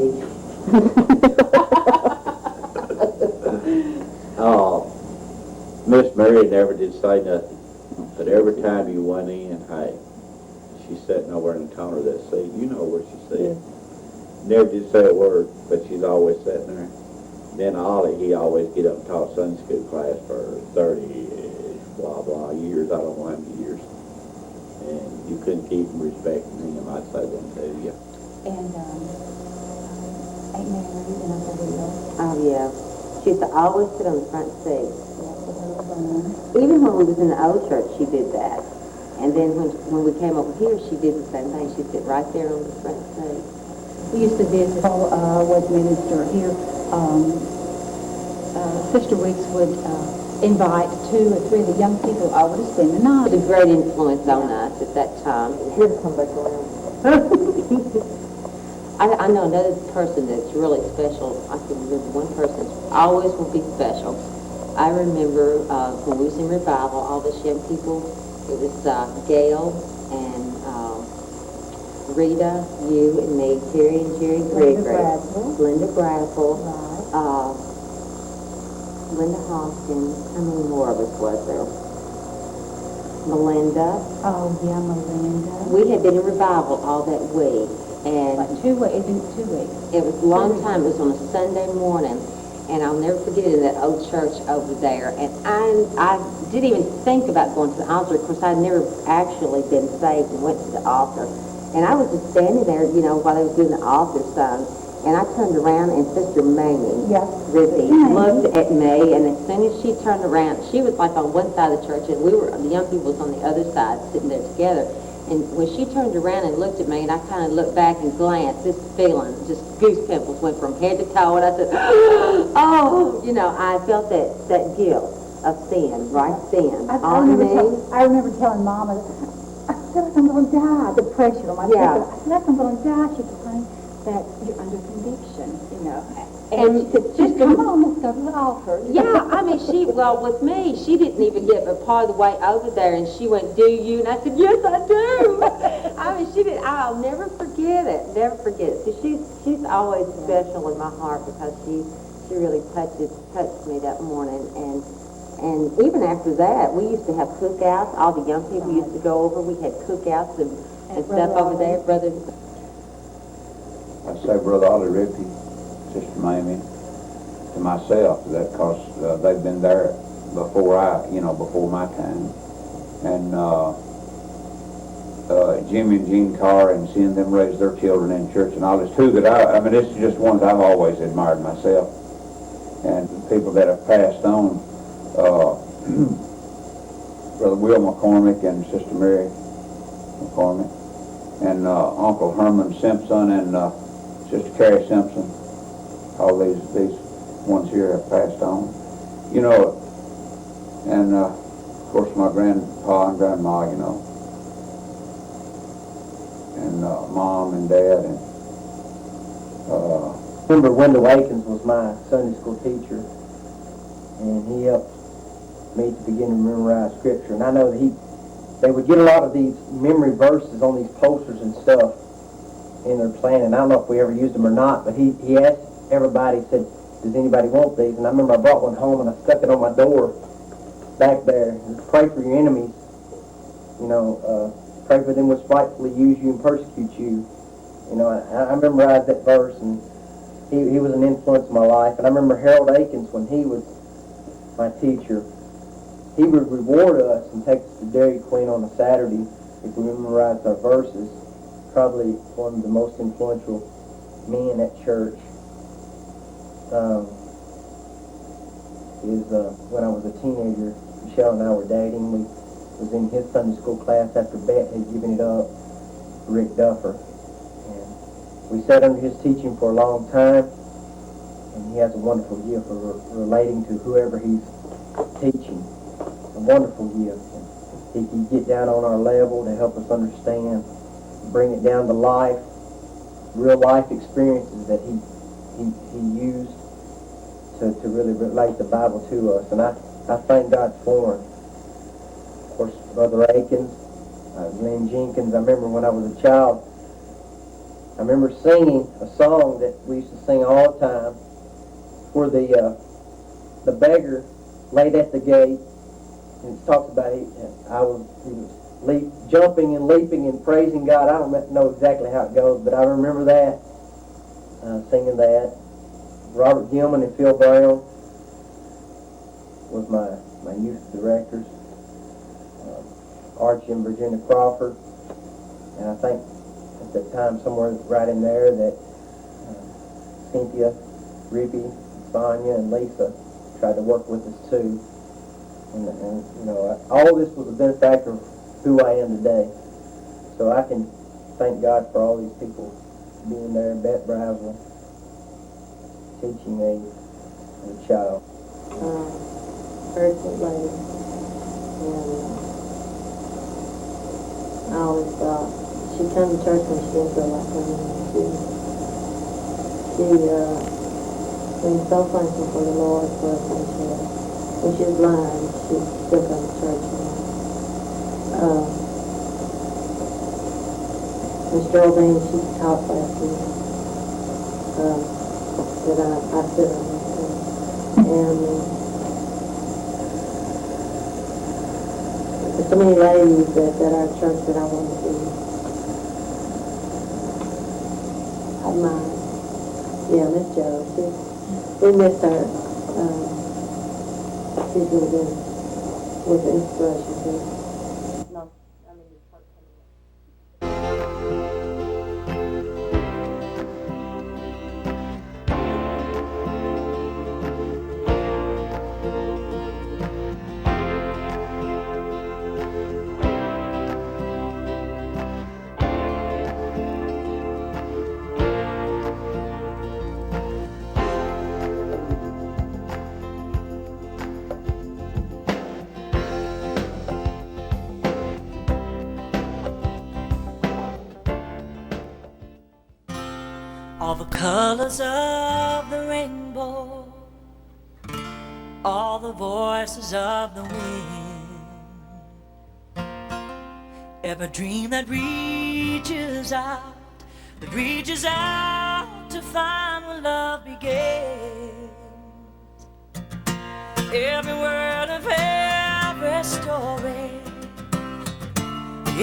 Speaker 18: Miss Mary never did say nothing, but every time you went in, hey, she's sitting over in the corner of that seat. You know where she's sitting. Yeah. Never did say a word, but she's always sitting there. Then Ollie, he always get up and taught Sunday school class for 30, blah, blah, years. I don't know how many years. And you couldn't keep from respecting him, I'd say them to you.
Speaker 10: And Aunt Mary and Uncle Will.
Speaker 9: Oh, yeah. She used to always sit on the front seat. Even when we was in the old church, she did that. And then when we came over here, she did the same thing. She'd sit right there on the front seat.
Speaker 10: We used to visit, was minister here. Sister Weeks would invite 2 or 3 of the young people over to spend the night.
Speaker 9: It was a great influence on us at that time.
Speaker 12: He'll come back around.
Speaker 9: I know another person that's really special. I can remember one person that always will be special. I remember when we was in revival, all those young people, it was Gail and Rita, you and me, Terry and Jerry Gregory, Linda Bradford, Linda Hoskins, how many more of us was there? Melinda.
Speaker 10: Oh, yeah, Melinda.
Speaker 9: We had been in revival all that week. And
Speaker 10: like 2 weeks, isn't it 2 weeks?
Speaker 9: It was a long time. It was on a Sunday morning. And I'll never forget it in that old church over there. And I didn't even think about going to the altar. Of course, I'd never actually been saved and went to the altar. And I was just standing there, you know, while they were doing the altar song. And I turned around and Sister Mamie, Rizzy, looked at me. And as soon as she turned around, she was like on one side of the church and the young people was on the other side sitting there together. And when she turned around and looked at me, and I kind of looked back and glanced, this feeling, just goose pimples went from head to toe, and I said, oh, you know, I felt that guilt of sin, right then.
Speaker 10: I remember telling Mama, I feel like I'm going to die, the pressure on my chest. I feel like I'm going to die. She said, honey, that you're under conviction, you know. And she said, come on, let's go to the altar.
Speaker 9: Yeah, I mean, with me, she didn't even get a part of the way over there, and she went, do you? And I said, yes, I do. I mean, I'll never forget it, So she's always special in my heart because she really touched me that morning. And even after that, we used to have cookouts. All the young people used to go over. We had cookouts and stuff over there. Brother.
Speaker 8: I say Brother Ollie Rigby, Sister Mamie, to myself, that because they've been there before my time. And Jimmy and Jean Carr, and seeing them raise their children in church and all this too, I mean, it's just ones I've always admired myself. And people that have passed on, Brother Will McCormick and Sister Mary McCormick, and Uncle Herman Simpson and Sister Carrie Simpson. All these ones here have passed on. you know, and of course my grandpa and grandma, you know, and mom and dad, and
Speaker 15: remember Wendell Akins was my Sunday school teacher, and he helped me to begin to memorize scripture. And I know that they would get a lot of these memory verses on these posters and stuff in their plan, and I don't know if we ever used them or not, but he asked everybody, said, does anybody want these? And I remember I brought one home and I stuck it on my door back there. Pray for your enemies, you know, pray for them which spitefully use you and persecute you. You know, I memorized that verse, and he was an influence in my life. And I remember Harold Akins, when he was my teacher, he would reward us and take us to Dairy Queen on a Saturday if we memorized our verses. Probably one of the most influential men at church. When I was a teenager, Michelle and I were dating. We was in his Sunday school class after Bet had given it up to Rick Duffer. And we sat under his teaching for a long time, and he has a wonderful gift for relating to whoever he's teaching. A wonderful gift. And he can get down on our level to help us understand, bring it down to life, real life experiences that he used to really relate the Bible to us. And I thank God for him. Of course, Brother Akins, Glenn Jenkins. I remember when I was a child, I remember singing a song that we used to sing all the time, where the beggar laid at the gate, and it talks about he was jumping and leaping and praising God. I don't know exactly how it goes, but I remember that, singing that. Robert Gilman and Phil Brown was my youth directors. Archie and Virginia Crawford. And I think at that time, somewhere right in there, that Cynthia, Rippy, Sonia, and Lisa tried to work with us too. And you know, all this was a benefactor of who I am today. So I can thank God for all these people being there. Bette Brazel, teaching me as a child.
Speaker 14: Urgent lady. And I always thought she'd come to church when she didn't feel like coming. She been so thankful for the Lord for us when she was blind, she'd still come to church. Miss Geraldine, she taught last week that I sit on with. And there's so many ladies at our church that I want to see. I admire. Yeah, Miss Jo, we missed her. She's really been with the inspiration too.
Speaker 1: All the colors of the rainbow, all the voices of the wind, every dream that reaches out to find where love begins. Every word of every story,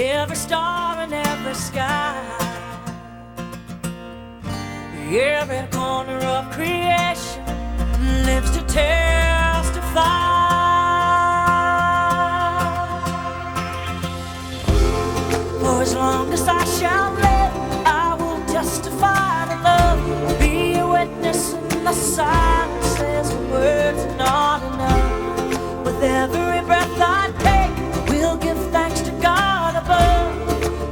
Speaker 1: every star in every sky, every corner of creation lives to testify. For as long as I shall live, I will testify the love, be a witness in the silences when words are not enough. With every breath I take, we'll give thanks to God above.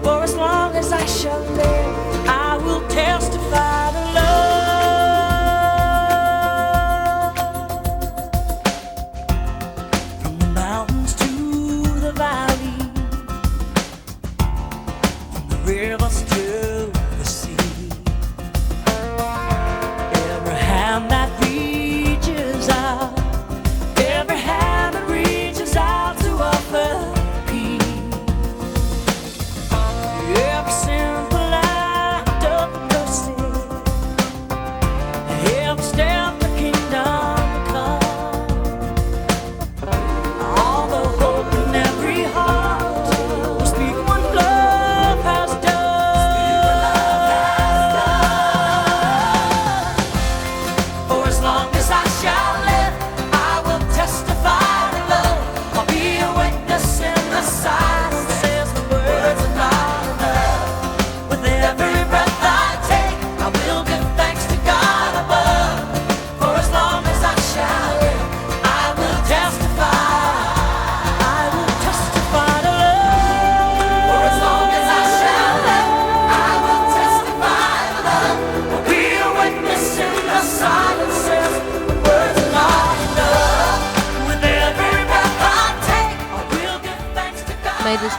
Speaker 1: For as long as I shall live, I will testify the love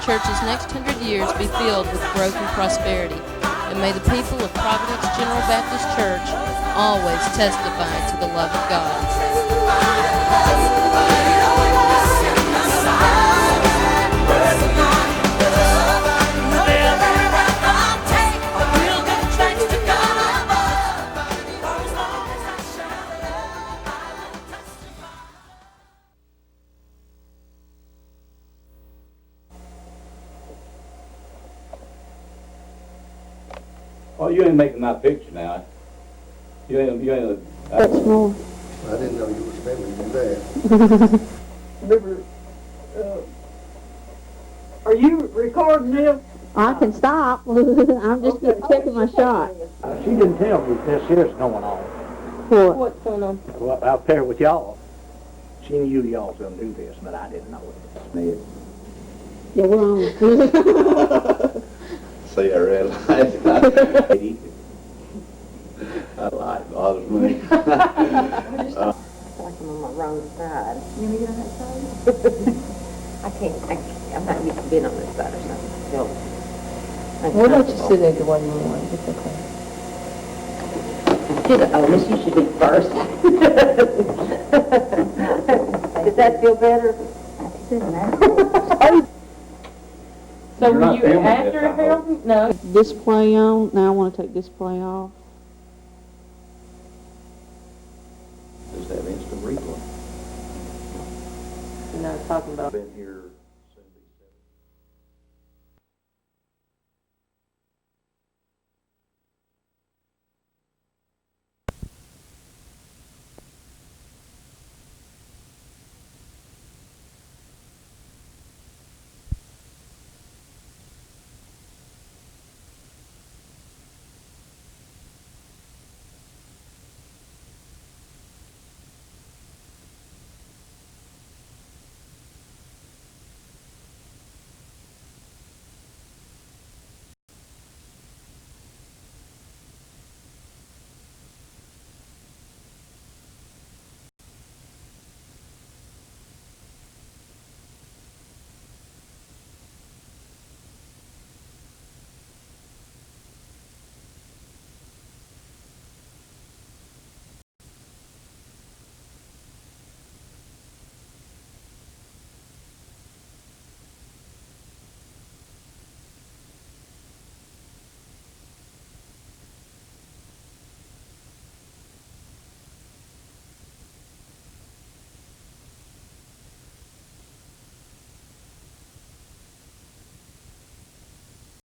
Speaker 13: church's next 100 years be filled with growth and prosperity. And may the people of Providence General Baptist Church always testify to the love of God.
Speaker 2: Oh, you ain't making my picture now. You ain't.
Speaker 7: That's more.
Speaker 4: I didn't know you were spending your day.
Speaker 17: Remember, are you recording this?
Speaker 7: I can stop. I'm just checking my shot.
Speaker 11: She didn't tell me this here's going on.
Speaker 7: What?
Speaker 6: What's going on?
Speaker 11: Well, out there with y'all. She knew y'all was gonna do this, but I didn't know it.
Speaker 7: Yeah, we're on.
Speaker 18: See, I realized that. I like bothers me.
Speaker 9: I feel like I'm on my wrong side.
Speaker 10: You want to get on that side?
Speaker 9: I'm not used to being on this side or something. I feel
Speaker 6: We'll let you
Speaker 9: uncomfortable.
Speaker 6: sit there the way you want. It's okay.
Speaker 9: You're the oldest, you should be first. Does that feel better?
Speaker 6: So
Speaker 8: You're
Speaker 6: were
Speaker 8: not
Speaker 6: you
Speaker 8: filming
Speaker 6: after
Speaker 8: this, I hope.
Speaker 6: Harold? No.
Speaker 7: Display on. Now I want to take display off.
Speaker 5: Does have instant replay?
Speaker 6: No, talking about.
Speaker 5: Been here